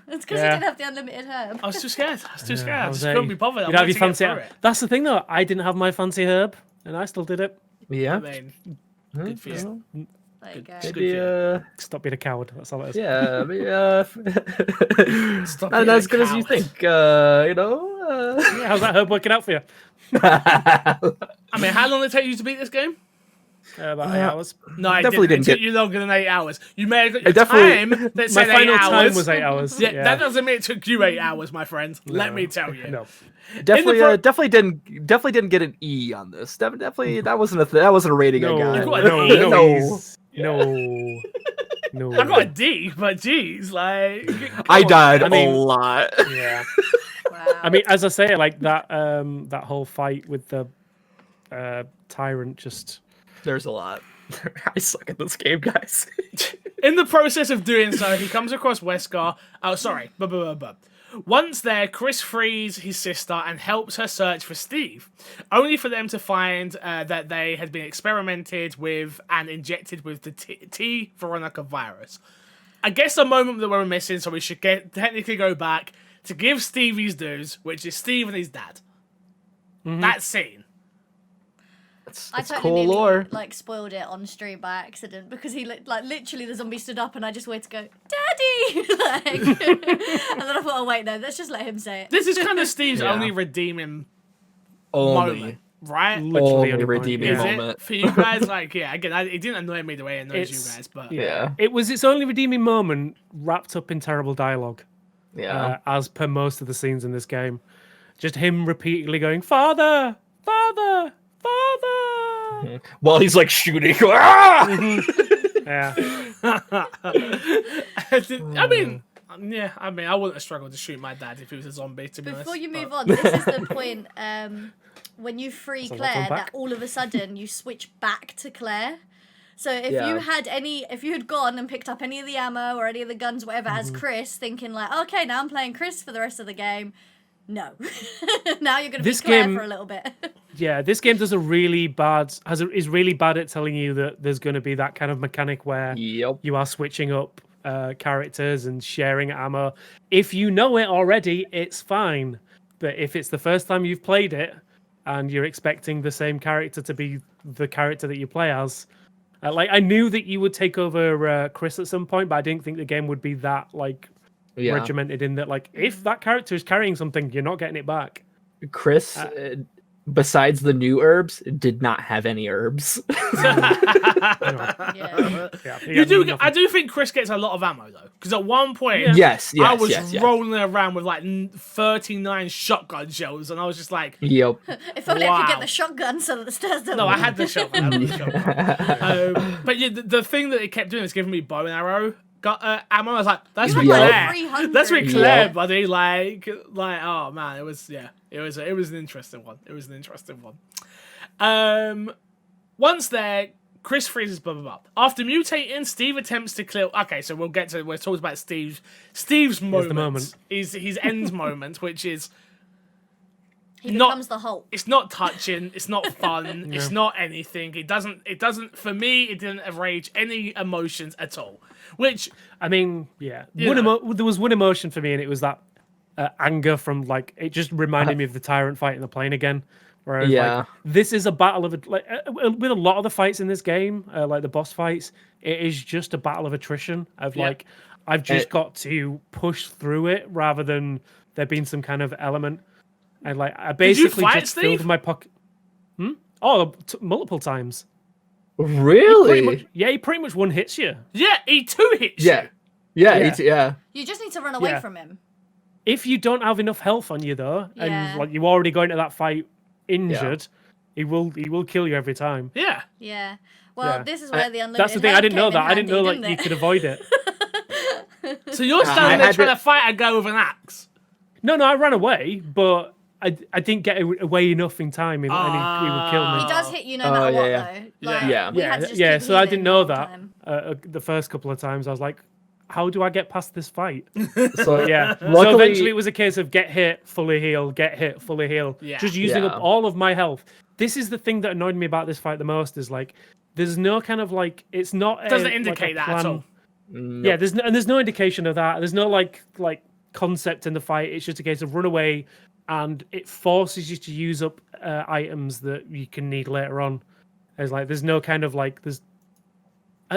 It's because Yeah. you didn't have the unlimited herb. I was too scared. I was too scared. I I was just like, couldn't be bothered. I you'd have wanted your to get fancy. through it. That's the thing though. I didn't have my fancy herb, and I still did it. Yeah. I mean, good for you. There you go. Good. Maybe, Stop being a coward. That's all it is. yeah, maybe, Stop not being as a good as you coward. think. You know. Yeah, how's that herb working out for you? I mean, how long did it take you to beat this game? About 8 hours. No, I Definitely didn't. It didn't took you longer than 8 hours. You may have got I your definitely- time that My said 8 final hours. time was 8 hours. Yeah, that doesn't mean it took you 8 hours, my friend. Let me tell you. No. Definitely, definitely didn't get an E on this. Definitely, that wasn't a rating No, I got. You got no, an E? no, No. no, no. I got a D, but geez, like I come on, died man. mean- a lot. Yeah. Wow. I mean, as I say, like that that whole fight with the tyrant just. There's a lot. I suck at this game, guys. In the process of doing so, he comes across Wesker. Oh, sorry. Once there, Chris frees his sister and helps her search for Steve, only for them to find that they had been experimented with and injected with the T Veronica virus. I guess a moment that we're missing, so we should technically go back to give Steve his dues, which is Steve and his dad. That scene. I It's totally cool nearly, lore. like spoiled it on stream by accident because he like literally the zombie stood up and I just waited to go, Daddy, like, and then I thought, oh wait, no, let's just let him say it. This is kind of Steve's Yeah. only redeeming Only, moment, right? Literally only only point, redeeming Is yeah. it moment. for you guys? Like, yeah, again, it didn't annoy me the way it annoys you It's- guys, but Yeah, It was its only redeeming moment wrapped up in terrible dialogue, yeah. as per most of the scenes in this game. Just him repeatedly going, "Father, Father, Father." While he's like shooting. Ah! Yeah. I mean, I wouldn't have struggled to shoot my dad if he was a zombie, to be honest. Before you but- move on, this is the point when you free a lot to Claire unpack. that all of a sudden you switch back to Claire. So if Yeah. if you had gone and picked up any of the ammo or any of the guns, whatever, as Chris, thinking like, okay, now I'm playing Chris for the rest of the game. No, now you're gonna This be Claire game- for a little bit. Yeah, this game does is really bad at telling you that there's going to be that kind of mechanic where Yep. you are switching up characters and sharing ammo. If you know it already, it's fine. But if it's the first time you've played it and you're expecting the same character to be the character that you play as, like I knew that you would take over Chris at some point, but I didn't think the game would be that like Yeah. regimented in that like if that character is carrying something, you're not getting it back. Chris, besides the new herbs, did not have any herbs. Yeah. Yeah, I do think Chris gets a lot of ammo though, because at one point, yes, yes, I was yes, yes. rolling around with like 39 shotgun shells, and I was just like, Yep. If only I could Wow. get the shotgun so that the stairs don't. no, I had the shotgun. But yeah, the thing that it kept doing is giving me bow and arrow ammo. I was like, that's You with had, like, Claire. 300. That's with Claire, Yeah. buddy. Like, oh man, it was an interesting one. It was an interesting one. Once there, Chris freezes blah blah blah. After mutating, Steve attempts to kill. Okay, so we're talking about Steve's moment. the moment. His end moment, which is He not- becomes the Hulk. it's not touching, it's not fun, it's not anything. It doesn't for me, it didn't enrage any emotions at all. Which I mean, yeah. You know. There was one emotion for me, and it was that anger from like it just reminded me of the Tyrant Fight in the plane again. Where I was Yeah. like, this is a battle of like with a lot of the fights in this game, like the boss fights, it is just a battle of attrition. Of Yeah. like, I've just got to push through it rather than there being some kind of element. And like, I basically fight just Steve? filled my pocket. Oh, multiple times. Pretty Really? much, yeah, he pretty much one hits you. yeah, he two hits Yeah. you. Yeah. Yeah. Yeah. You just need to run away Yeah. from him. If you don't have enough health on you though, Yeah. and like you already go into that fight injured, he will kill you every time. Yeah. Yeah. Well, Yeah. this is where the unlimited. That's the thing. I herb didn't know came in that. I didn't know handy, like you didn't could it? avoid it. So you're I standing there had trying to- to fight a guy with an axe. No, I ran away, but I didn't get away enough in time, and he would kill me. He does hit you no Oh, matter what, yeah, though. Like, Yeah. we had to just yeah. keep So I healing didn't the know whole that time. the first couple of times. I was like, how do I get past this fight? So Yeah. So Luckily- eventually it was a case of get hit, fully heal, get hit, fully heal. Yeah. Just using Yeah. up all of my health. This is the thing that annoyed me about this fight the most is like there's no kind of like it's not Doesn't like a indicate that plan. at all. Nope. Yeah, there's no indication of that. There's no like concept in the fight. It's just a case of run away, and it forces you to use up items that you can need later on. There's no kind of like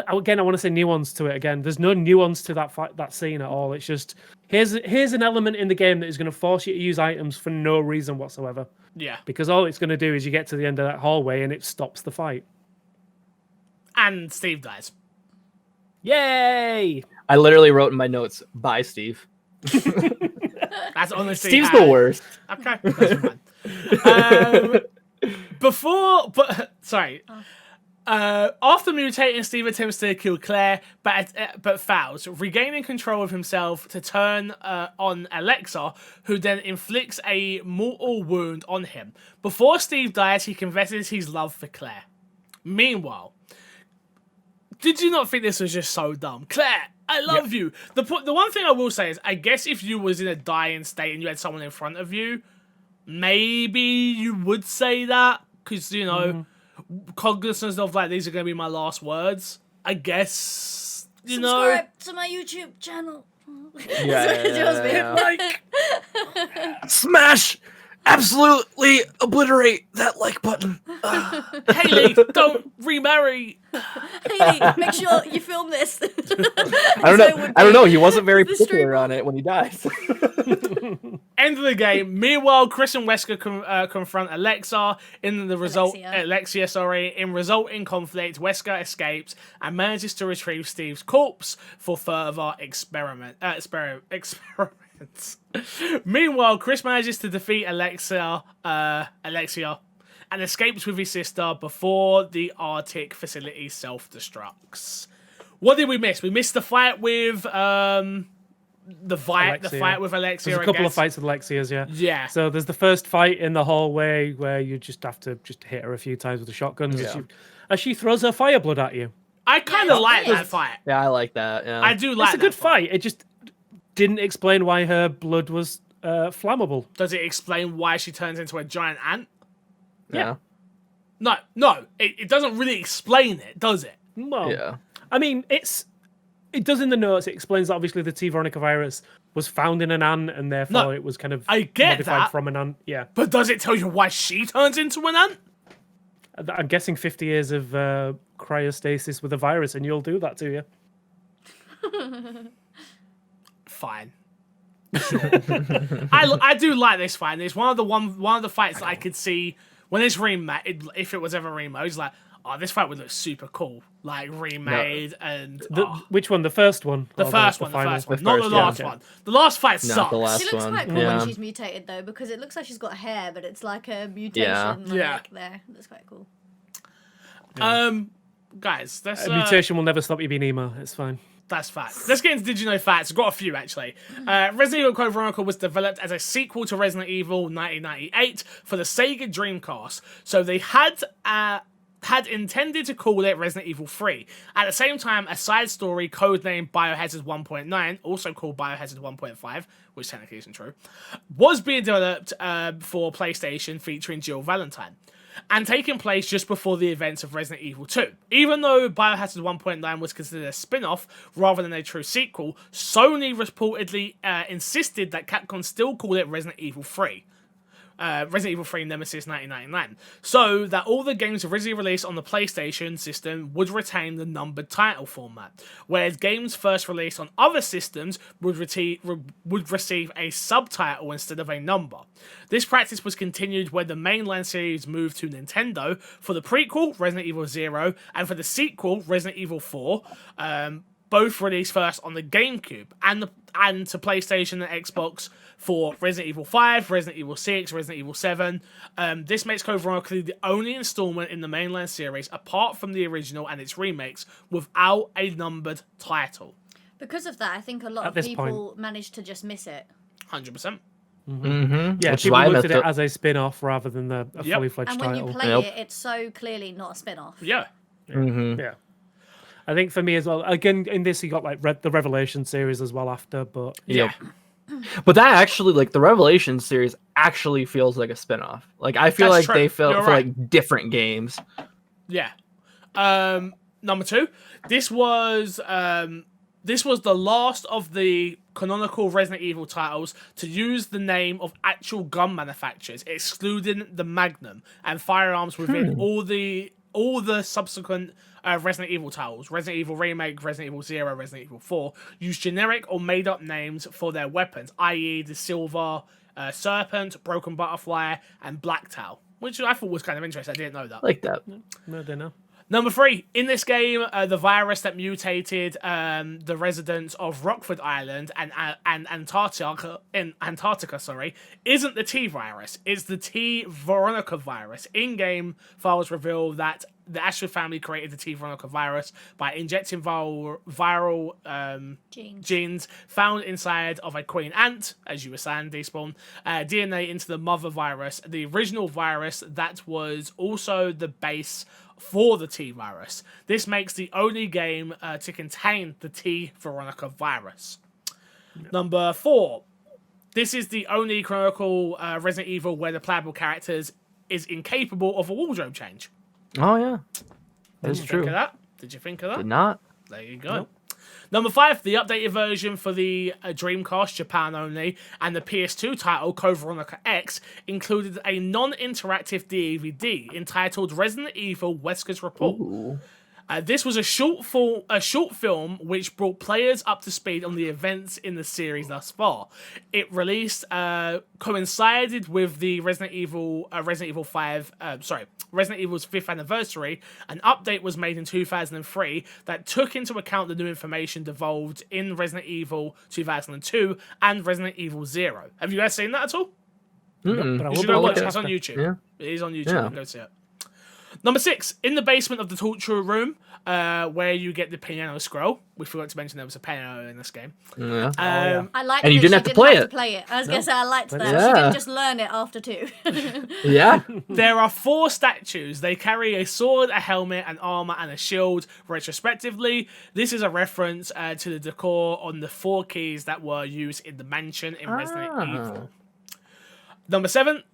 again, I want to say nuance to it. Again, there's no nuance to that scene at all. It's just here's an element in the game that is going to force you to use items for no reason whatsoever. Yeah. Because all it's going to do is you get to the end of that hallway and it stops the fight. And Steve dies. Yay! I literally wrote in my notes, "Bye, Steve." That's honestly Steve's the worst. Okay, that's fine. Sorry. After mutating, Steve attempts to kill Claire, but fails, regaining control of himself to turn on Alexa, who then inflicts a mortal wound on him. Before Steve dies, he confesses his love for Claire. Meanwhile, did you not think this was just so dumb? Claire, I love you. The one thing I will say is, I guess if you was in a dying state and you had someone in front of you, maybe you would say that, because, you know, cognizance of, like, these are going to be my last words. I guess, you know. Subscribe to my YouTube channel. Yeah. Like, Smash! Absolutely obliterate that like button. Haley, don't remarry. Haley, make sure you film this. I don't know. He wasn't very particular on it when he dies. End of the game. Meanwhile, Chris and Wesker confront Alexia. In resulting conflict, Wesker escapes and manages to retrieve Steve's corpse for further experiments. Meanwhile, Chris manages to defeat Alexia and escapes with his sister before the Arctic facility self-destructs. What did we miss? We missed the fight with the fight with Alexia. There's a couple of fights with Alexia's, yeah. Yeah. So there's the first fight in the hallway where you just have to hit her a few times with the shotguns as she throws her fire blood at you. I kind of like that fight. Yeah, I like that. Yeah. I do like It's a good fight. It just didn't explain why her blood was flammable. Does it explain why she turns into a giant ant? Yeah. No, it doesn't really explain it, does it? Well, Yeah. I mean, it does in the notes. It explains that obviously the Veronica Virus was found in an ant, and therefore it was kind of I get modified that. from an ant. Yeah, But does it tell you why she turns into an ant? I'm guessing 50 years of cryostasis with a virus, and you'll do that to you. Fine. I do like this fight. It's one of the fights that I could see when it's remade. If it was ever remade, it's like, oh, this fight would look super cool, like remade and Which one? The first one? the Or first one, not the last one. The last fight sucks. the last She looks one. quite cool Yeah. when she's mutated though, because it looks like she's got hair, but it's like a mutation. Yeah. on the neck there. It looks quite cool. Guys, that's mutation will never stop you being emo. It's fine. That's facts. Let's get into Did You Know Facts. I've got a few, actually. Resident Evil Code Veronica was developed as a sequel to Resident Evil 1998 for the Sega Dreamcast. So they had intended to call it Resident Evil 3. At the same time, a side story codenamed Biohazard 1.9, also called Biohazard 1.5, which technically isn't true, was being developed for PlayStation featuring Jill Valentine, and taking place just before the events of Resident Evil 2. Even though Biohazard 1.9 was considered a spin-off rather than a true sequel, Sony reportedly insisted that Capcom still call it Resident Evil 3. Resident Evil 3 Nemesis 1999, so that all the games originally released on the PlayStation system would retain the numbered title format, whereas games first released on other systems would receive a subtitle instead of a number. This practice was continued when the mainline series moved to Nintendo for the prequel, Resident Evil 0, and for the sequel, Resident Evil 4, both released first on the GameCube, and to PlayStation and Xbox for Resident Evil 5, Resident Evil 6, Resident Evil 7. This makes Code Veronica the only installment in the mainline series, apart from the original and its remakes, without a numbered title. Because of that, I think a lot of people managed to just miss it. 100%. Yeah, Which people looked at it as a spin-off rather than a fully fledged And title. when you play it, it's so clearly not a spin-off. Yeah. Yeah. I think for me as well, again, in this you got like the Revelation series as well after, but Yeah. But that actually, like, the Revelation series actually feels like a spin-off. Like, I feel That's like true. they feel You're for right. like different games. Yeah. Number 2, this was the last of the canonical Resident Evil titles to use the name of actual gun manufacturers, excluding the Magnum and firearms within all the subsequent Resident Evil titles. Resident Evil Remake, Resident Evil 0, Resident Evil 4 use generic or made-up names for their weapons, i.e. the Silver Serpent, Broken Butterfly, and Blacktail, which I thought was kind of interesting. I didn't know that. Like that. No, I don't know. Number 3, in this game, the virus that mutated the residents of Rockford Island and Antarctica, isn't the T virus. It's the T Veronica virus. In-game files reveal that the Ashford family created the T Veronica virus by injecting viral genes found inside of a queen ant, as you were saying, Despawn, DNA into the mother virus, the original virus that was also the base for the T virus. This makes the only game to contain the T Veronica virus. Yep. Number 4, this is the only canonical Resident Evil where the playable characters is incapable of a wardrobe change. Oh yeah, that's true. Think of that? Did you think of that? Did not. There you go. Nope. Number 5, the updated version for the Dreamcast, Japan only, and the PS2 title, Code Veronica X, included a non-interactive DVD entitled Resident Evil Wesker's Report. Ooh. This was a short film which brought players up to speed on the events in the series thus far. It released coincided with the Resident Evil's 5th anniversary. An update was made in 2003 that took into account the new information devolved in Resident Evil 2002 and Resident Evil 0. Have you guys seen that at all? Mm-mm. But I You will should go watch look it. at It's on after. YouTube. Yeah. It is on YouTube. Yeah. You can go see it. Number 6, in the basement of the torture room, where you get the piano scroll. We forgot to mention there was a piano in this game. Yeah. I liked And you that didn't have to play it. I was going to say, I liked that. Yeah. She didn't just learn it after 2. Yeah. There are 4 statues. They carry a sword, a helmet, an armor, and a shield, retrospectively. This is a reference to the decor on the 4 keys that were used in the mansion in Resident Evil. Number 7,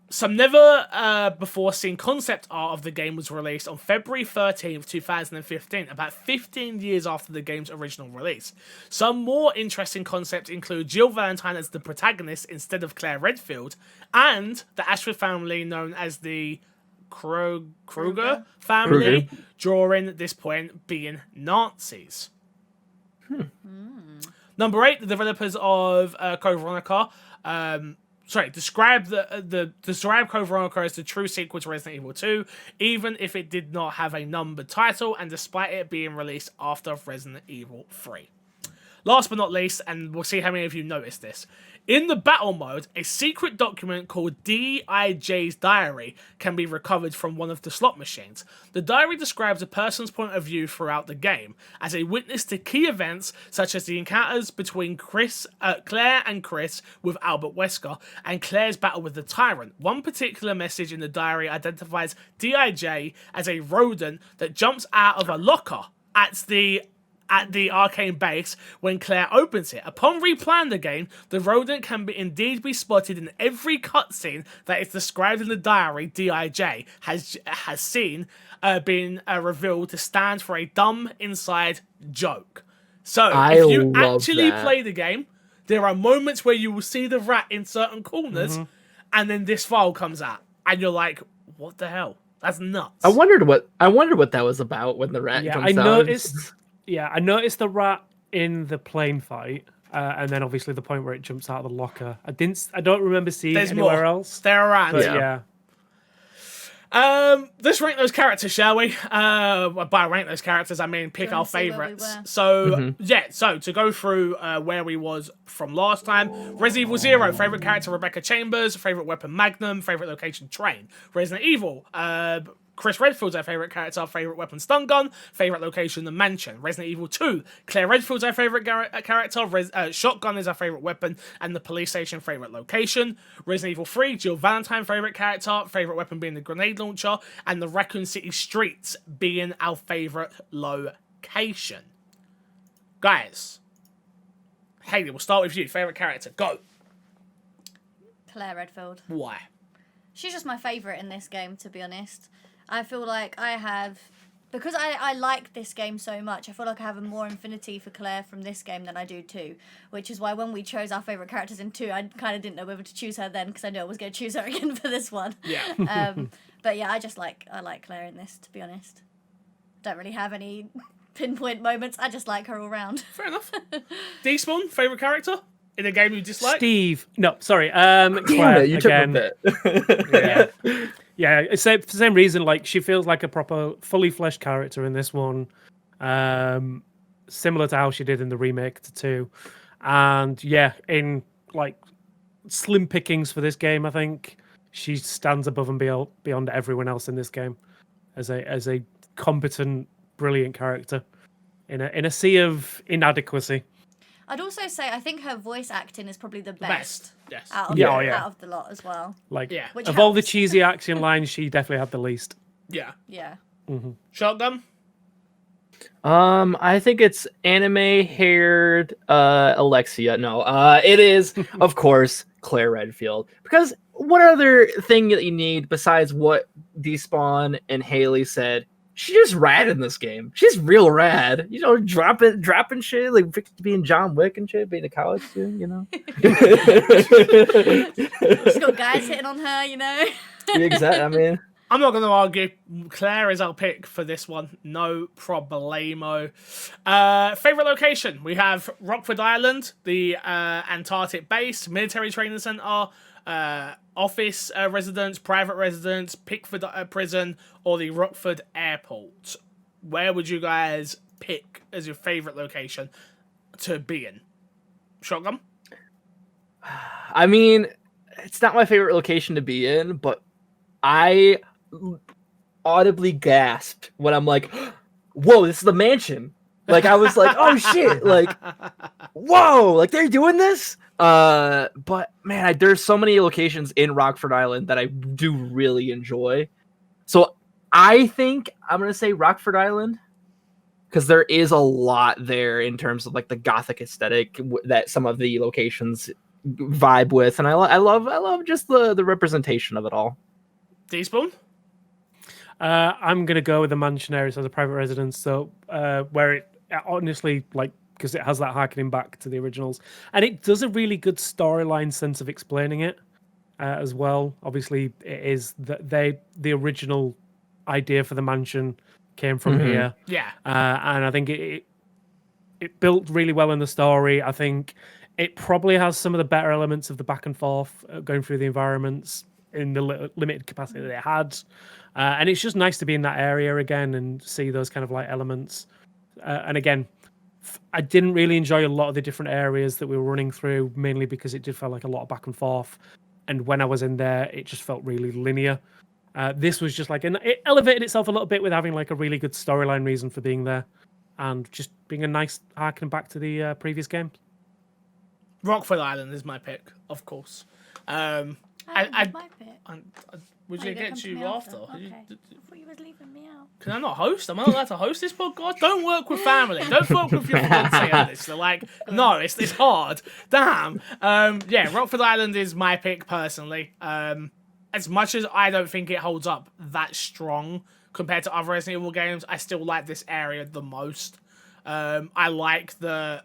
some never before seen concept art of the game was released on February 13th, 2015, about 15 years after the game's original release. Some more interesting concepts include Jill Valentine as the protagonist instead of Claire Redfield, and the Ashford family known as the Kruger family, during this point being Nazis. Number 8, the developers of Code Veronica describe describe Code Veronica as the true sequel to Resident Evil 2, even if it did not have a numbered title, and despite it being released after Resident Evil 3. Last but not least, and we'll see how many of you noticed this, in the battle mode, a secret document called DIJ's Diary can be recovered from one of the slot machines. The diary describes a person's point of view throughout the game, as a witness to key events such as the encounters between Claire and Chris with Albert Wesker, and Claire's battle with the Tyrant. One particular message in the diary identifies DIJ as a rodent that jumps out of a locker at the arcane base when Claire opens it. Upon replaying the game, the rodent can indeed be spotted in every cutscene that is described in the diary. DIJ has seen been revealed to stand for a dumb inside joke. So, if you actually play the game, there are moments where you will see the rat in certain corners, and then this file comes out, and you're like, what the hell? That's nuts. I wondered what that was about when the rat comes out. I noticed the rat in the plane fight, and then obviously the point where it jumps out of the locker. I don't remember seeing it anywhere else. They're around. But yeah. Let's rank those characters, shall we? By rank those characters, I mean pick our favorites. So so to go through where we was from last time: Resident Evil 0, favorite character Rebecca Chambers, favorite weapon Magnum, favorite location Train. Resident Evil, Chris Redfield's our favourite character, favourite weapon stun gun, favourite location the mansion. Resident Evil 2, Claire Redfield's our favourite character, shotgun is our favourite weapon, and the police station favourite location. Resident Evil 3, Jill Valentine favourite character, favourite weapon being the grenade launcher, and the Raccoon City streets being our favourite location. Guys, Hayley, we'll start with you. Favourite character, go. Claire Redfield. Why? She's just my favourite in this game, to be honest. I feel like I have because I like this game so much, I feel like I have a more affinity for Claire from this game than I do 2, which is why when we chose our favourite characters in 2, I kind of didn't know whether to choose her then, because I knew I was going to choose her again for this one. Yeah. But yeah, I like Claire in this, to be honest. Don't really have any pinpoint moments, I just like her all round. Fair enough. Despawn, favourite character in a game you dislike? Steve. No, sorry. Damn Claire it, you took again. a bit. Yeah, it's for the same reason. Like, she feels like a proper, fully fleshed character in this one, similar to how she did in the remake to 2. And yeah, in like slim pickings for this game, I think she stands above and beyond everyone else in this game as a competent, brilliant character in a sea of inadequacy. I'd also say I think her voice acting is probably the Best. best Yes. out of, out of the lot as well. Like, Yeah. Which of all the helps. cheesy action lines, she definitely had the least. Yeah. Yeah. Shotgun? I think it's anime-haired Alexia. No, it is, of course, Claire Redfield. Because what other thing that you need besides what Despawn and Haley said? She's just rad in this game. She's real rad. You know, dropping shit, like being John Wick and shit, being a college student, you know? She's got guys hitting on her, you know? Exactly, I mean... I'm not going to argue. Claire is our pick for this one. No problemo. Favorite location? We have Rockford Island, the Antarctic base, military training center, office residence, private residence, Pickford prison, or the Rockford airport. Where would you guys pick as your favorite location to be in? Shotgun? I mean, it's not my favorite location to be in, but I audibly gasped when I'm like, whoa, this is the mansion. Like, I was like, oh shit, like, whoa, like they're doing this? But man, there's so many locations in Rockford Island that I do really enjoy. So I think I'm going to say Rockford Island, because there is a lot there in terms of like the gothic aesthetic that some of the locations vibe with. And I love just the representation of it all. Despawn? I'm gonna go with the mansion area as a private residence, so where it honestly, like, because it has that harkening back to the originals, and it does a really good storyline sense of explaining it as well. Obviously, it is that the original idea for the mansion came from here, Yeah. and I think it built really well in the story. I think it probably has some of the better elements of the back and forth going through the environments in the limited capacity that it had. And it's just nice to be in that area again and see those kind of like elements. And again, I didn't really enjoy a lot of the different areas that we were running through, mainly because it did feel like a lot of back and forth. And when I was in there, it just felt really linear. This was just like, it elevated itself a little bit with having like a really good storyline reason for being there. And just being a nice harkening back to the previous game. Rockford Island is my pick, of course. My pick. Would Oh, you you're gonna get come to you me after? Okay. I thought you was leaving me out. Can I not host? Am I not allowed to host this podcast? Don't work with family. Don't work with your fiance on this. They're like, no, it's hard. Damn. Yeah, Rockford Island is my pick personally. As much as I don't think it holds up that strong compared to other Resident Evil games, I still like this area the most. I like the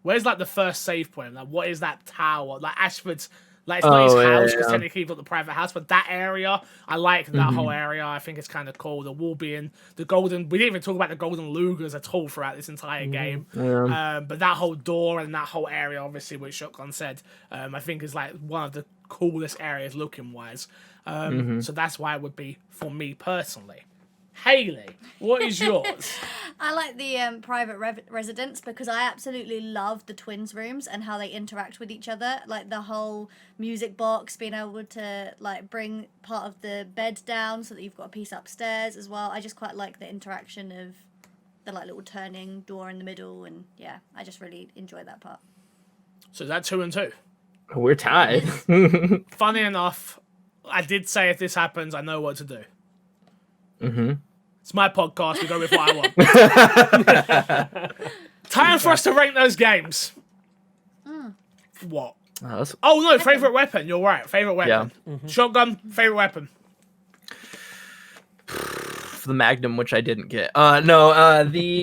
where's like the first save point? Like, what is that tower? Like Ashford's. Like, it's not his house, because technically you've got the private house, but that area, I like that whole area. I think it's kind of cool. The wall being the golden... We didn't even talk about the golden Lugers at all throughout this entire game. But that whole door and that whole area, obviously, which Shotgun said, I think is like one of the coolest areas looking-wise. So that's why it would be for me personally. Haley, what is yours? I like the private residence because I absolutely love the twins' rooms and how they interact with each other. Like the whole music box, being able to like bring part of the bed down so that you've got a piece upstairs as well. I just quite like the interaction of the like little turning door in the middle, and yeah, I just really enjoy that part. So that's 2 and 2. We're tied. Funny enough, I did say if this happens, I know what to do. It's my podcast. We go with what I want. Time for us to rank those games. What? Oh no, favorite weapon. You're right. Favorite weapon. Shotgun. Favorite weapon. off the Magnum, which I didn't get. No,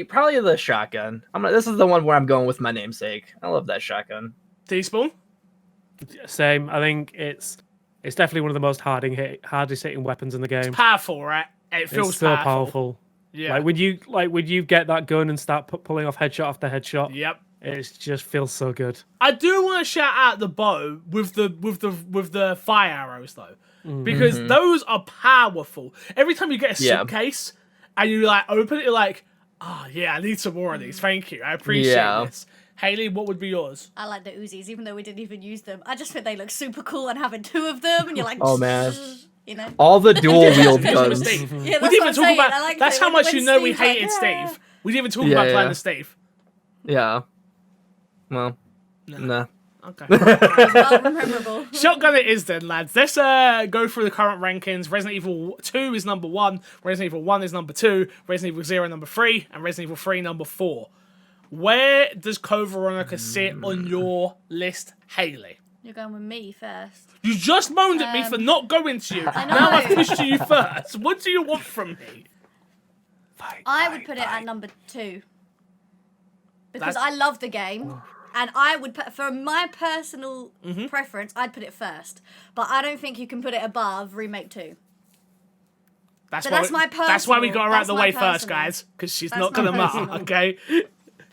probably the shotgun. This is the one where I'm going with my namesake. I love that shotgun. Teaspoon? Same. I think it's definitely one of the most hardest hitting weapons in the game. It's powerful, right? It feels It's so powerful. powerful. Yeah. Like when you get that gun and start pulling off headshot after headshot. Yep. It just feels so good. I do want to shout out the bow with the fire arrows though, because those are powerful. Every time you get a suitcase and you like open it, you're like, oh yeah, I need some more of these. Thank you, I appreciate this. Haley, what would be yours? I like the Uzis, even though we didn't even use them. I just think they look super cool, and having 2 of them, and you're like, oh man, you know, all the dual wield guns. Yeah, We didn't even talk about. like that's it. how much When you know we Steve's like, hated yeah. Steve. We didn't even talk about playing the Steve. Yeah. Well, nah. Okay. Well, memorable. Shotgun it is then, lads. Let's go through the current rankings. Resident Evil 2 is number 1, Resident Evil 1 is number 2, Resident Evil 0 number 3, and Resident Evil 3 number 4. Where does Code Veronica sit on your list, Haley? You're going with me first. You just moaned at me for not going to you. I know. Now I've pushed to you first. What do you want from me? I would put it at number 2. Because I love the game. And I would put, for my personal preference, I'd put it first. But I don't think you can put it above Remake 2. That's my personal. That's why we got her out the way first, personal. guys. Because she's That's not going to my matter, personal. okay?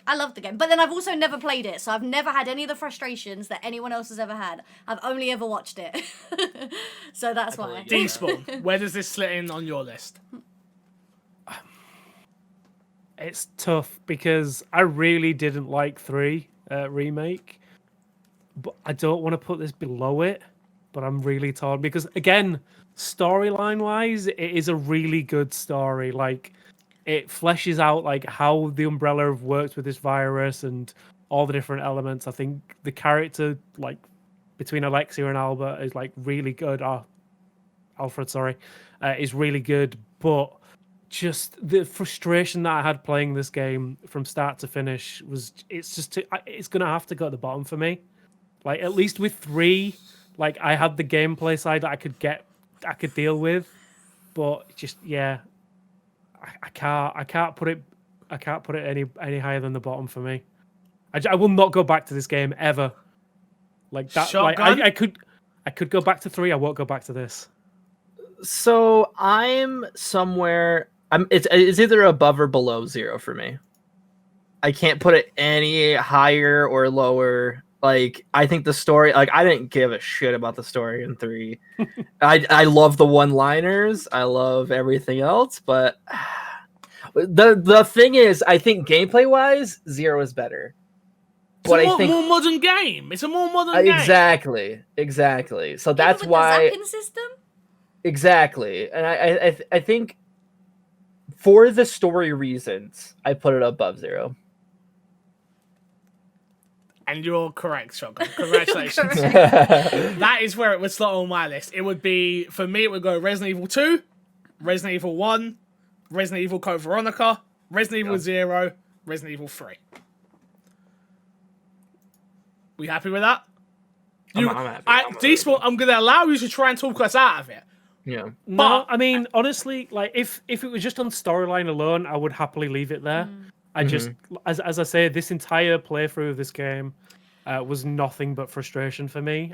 I love the game. But then I've also never played it. So I've never had any of the frustrations that anyone else has ever had. I've only ever watched it. So that's why. D-Spawn, where does this slot in on your list? It's tough because I really didn't like 3 remake, but I don't want to put this below it. But I'm really torn because again, storyline wise, it is a really good story. Like it fleshes out like how the Umbrella have worked with this virus and all the different elements. I think the character like between Alexia and Albert is like really good. Alfred, sorry, is really good, but just the frustration that I had playing this game from start to finish was it's gonna have to go at the bottom for me. Like at least with 3, like I had the gameplay side that I could deal with, but just I can't put it any higher than the bottom for me. I will not go back to this game ever. Like that. Shotgun? Like I could go back to 3. I won't go back to this. So I'm somewhere. It's either above or below 0 for me. I can't put it any higher or lower. Like I think the story. Like I didn't give a shit about the story in 3. I love the one-liners. I love everything else, but the thing is, I think gameplay-wise, 0 is better. It's a more modern game. It's a more modern game. Exactly. So that's Even with why. the zapping system? Exactly, and I think for the story reasons, I put it above 0. And you're correct, Shotgun. Congratulations. Correct. That is where it would slot on my list. It would be, for me, it would go Resident Evil 2, Resident Evil 1, Resident Evil Code Veronica, Resident Evil 0, Resident Evil 3. We happy with that? I'm happy. D-Spawn, I'm going to allow you to try and talk us out of it. Yeah. No, I mean honestly, like if it was just on storyline alone, I would happily leave it there. I just, as I say, this entire playthrough of this game was nothing but frustration for me.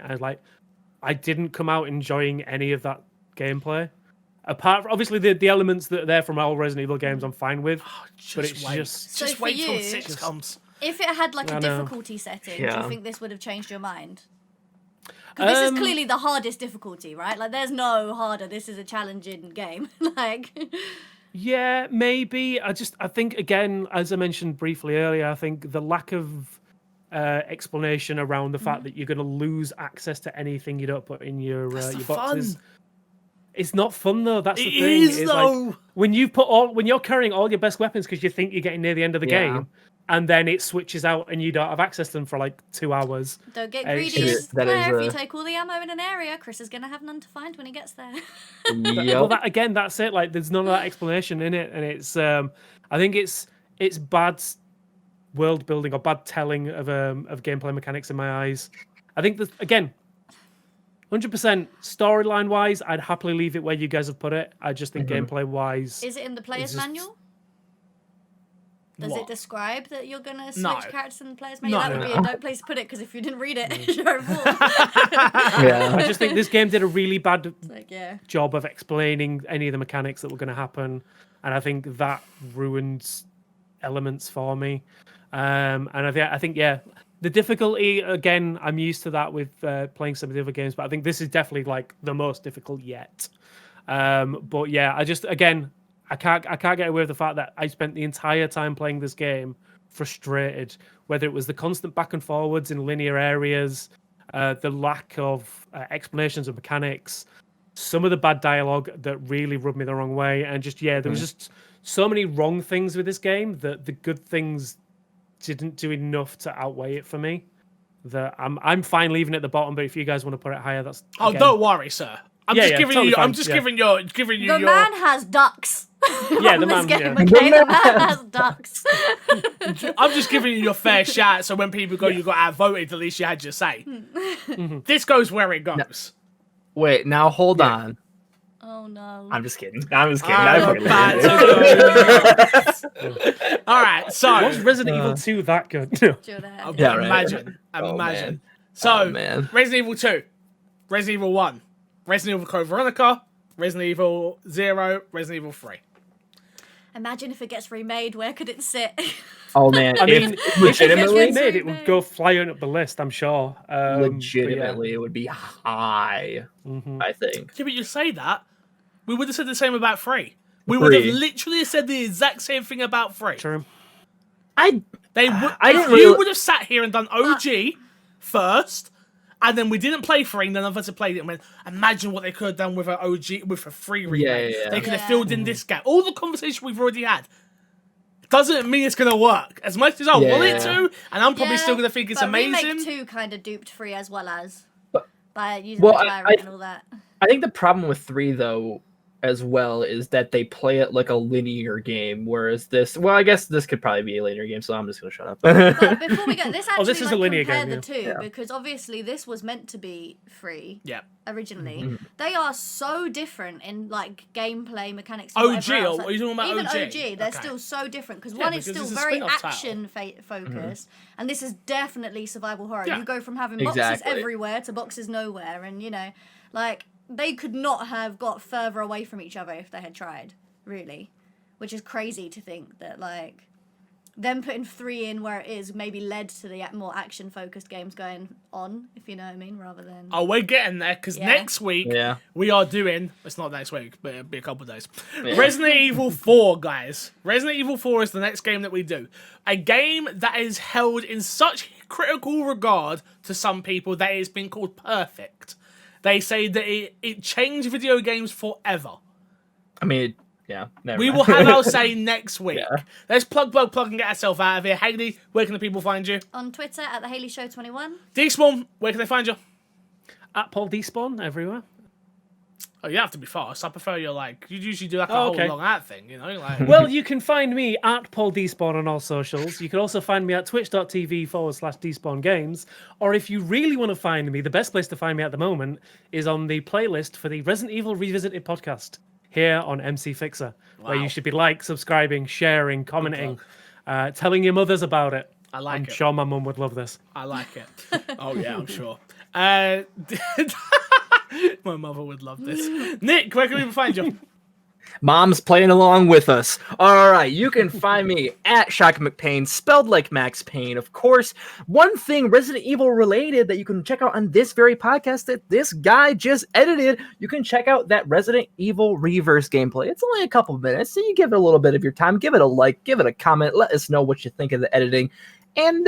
I didn't come out enjoying any of that gameplay. Apart from, obviously, the elements that are there from all Resident Evil games, I'm fine with. But it's just So for wait till you- 6 comes. If it had like I a know. difficulty setting, do Yeah. you think this would have changed your mind? Because this is clearly the hardest difficulty, right? Like, there's no harder. This is a challenging game. Like, yeah, maybe. I think again, as I mentioned briefly earlier, I think the lack of explanation around the fact that you're going to lose access to anything you don't put in your boxes. Fun. It's not fun though. That's the It thing. is, It's though. like when you're carrying all your best weapons because you think you're getting near the end of the game, and then it switches out and you don't have access to them for like 2 hours. don't get Hey, greedy. shit, As that is Claire, if you a- take all the ammo in an area, Chris is going to have none to find when he gets there. Well, that's it. Like, there's none of that explanation in it, and it's. I think it's bad world building or bad telling of gameplay mechanics in my eyes. I think that again, 100% storyline wise, I'd happily leave it where you guys have put it. I just think gameplay wise, Is it in the player's manual? Does it describe that you're going to switch characters in the player's manual? That would be a dope place to put it, because if you didn't read it, it's your fault. I just think this game did a really bad job of explaining any of the mechanics that were going to happen. And I think that ruins elements for me. And I think, the difficulty, again, I'm used to that with playing some of the other games, but I think this is definitely like the most difficult yet. But yeah, I can't get away with the fact that I spent the entire time playing this game frustrated, whether it was the constant back and forwards in linear areas, the lack of explanations of mechanics, some of the bad dialogue that really rubbed me the wrong way, and just there was just so many wrong things with this game that the good things didn't do enough to outweigh it for me. That I'm fine leaving it at the bottom, but if you guys want to put it higher, that's don't worry, sir. I'm just giving you. The man has ducks. Yeah, the man. The man has ducks. I'm just giving you your fair shot, so when people go, you got outvoted, at least you had your say. This goes where it goes. Wait, now hold on. Oh no. I'm just kidding. I'm just kidding. All right, so was Resident Evil 2 that good? Imagine. So, Resident Evil 2, Resident Evil 1, Resident Evil Code Veronica, Resident Evil 0, Resident Evil 3. Imagine if it gets remade, where could it sit? Oh man, I mean, if it gets remade, it would go flying up the list, I'm sure. Legitimately, it would be high, I think. Yeah, but you say that, we would have said the same about 3. We would have literally said the exact same thing about 3. True. You would have sat here and done OG first, and then we didn't play 3, and then of us had played it and went, imagine what they could have done with an OG, with a 3 remake. They could have filled in this gap. All the conversation we've already had doesn't mean it's going to work. As much as I want it to, and I'm probably still going to think it's amazing. Remake 2 kind of duped 3 as well as, by using the Tyrant and all that. I think the problem with 3, though, as well, is that they play it like a linear game, whereas this, I guess this could probably be a linear game, so I'm just going to shut up. But before we go, this actually this is a linear compare game, the two, because obviously this was meant to be free originally. They are so different in like gameplay mechanics. OG, or are you talking about even OG? They're still so different, because one is still very action focused, and this is definitely survival horror. You go from having boxes everywhere to boxes nowhere, and like, they could not have got further away from each other if they had tried, really. Which is crazy to think that, like, them putting 3 in where it is maybe led to the more action-focused games going on, if you know what I mean, rather than... Oh, we're getting there, because next week we are doing... It's not next week, but it'll be a couple of days. Resident Evil 4, guys. Resident Evil 4 is the next game that we do. A game that is held in such critical regard to some people that it's been called perfect. They say that it changed video games forever. I mean, we will have our say next week. Let's plug, and get ourselves out of here. Hayley, where can the people find you? On Twitter, at the Hayley Show 21. Despawn, where can they find you? At Paul Despawn, everywhere. Oh, you have to be fast. I prefer you usually do like a whole long ad thing, like. Well, you can find me at Paul Despawn on all socials. You can also find me at twitch.tv/Despawn Games. Or if you really want to find me, the best place to find me at the moment is on the playlist for the Resident Evil Revisited podcast here on MC Fixer, where you should be subscribing, sharing, commenting, telling your mothers about it. I'm sure my mum would love this. I like it. Oh, yeah, I'm sure. My mother would love this. Nick, where can we find you? Mom's playing along with us. All right, you can find me at Shaka McPain, spelled like Max Payne. Of course, one thing Resident Evil related that you can check out on this very podcast that this guy just edited, you can check out that Resident Evil Reverse gameplay. It's only a couple of minutes, so you give it a little bit of your time. Give it a like, give it a comment. Let us know what you think of the editing. And,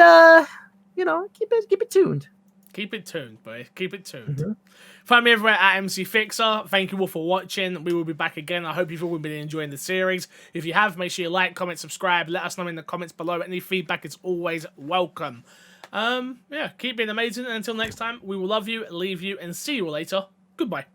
keep it tuned. Keep it tuned, boy. Keep it tuned. Find me everywhere at MC Fixer. Thank you all for watching. We will be back again. I hope you've all been enjoying the series. If you have, make sure you like, comment, subscribe. Let us know in the comments below. Any feedback is always welcome. Keep being amazing. And until next time, we will love you, leave you, and see you all later. Goodbye.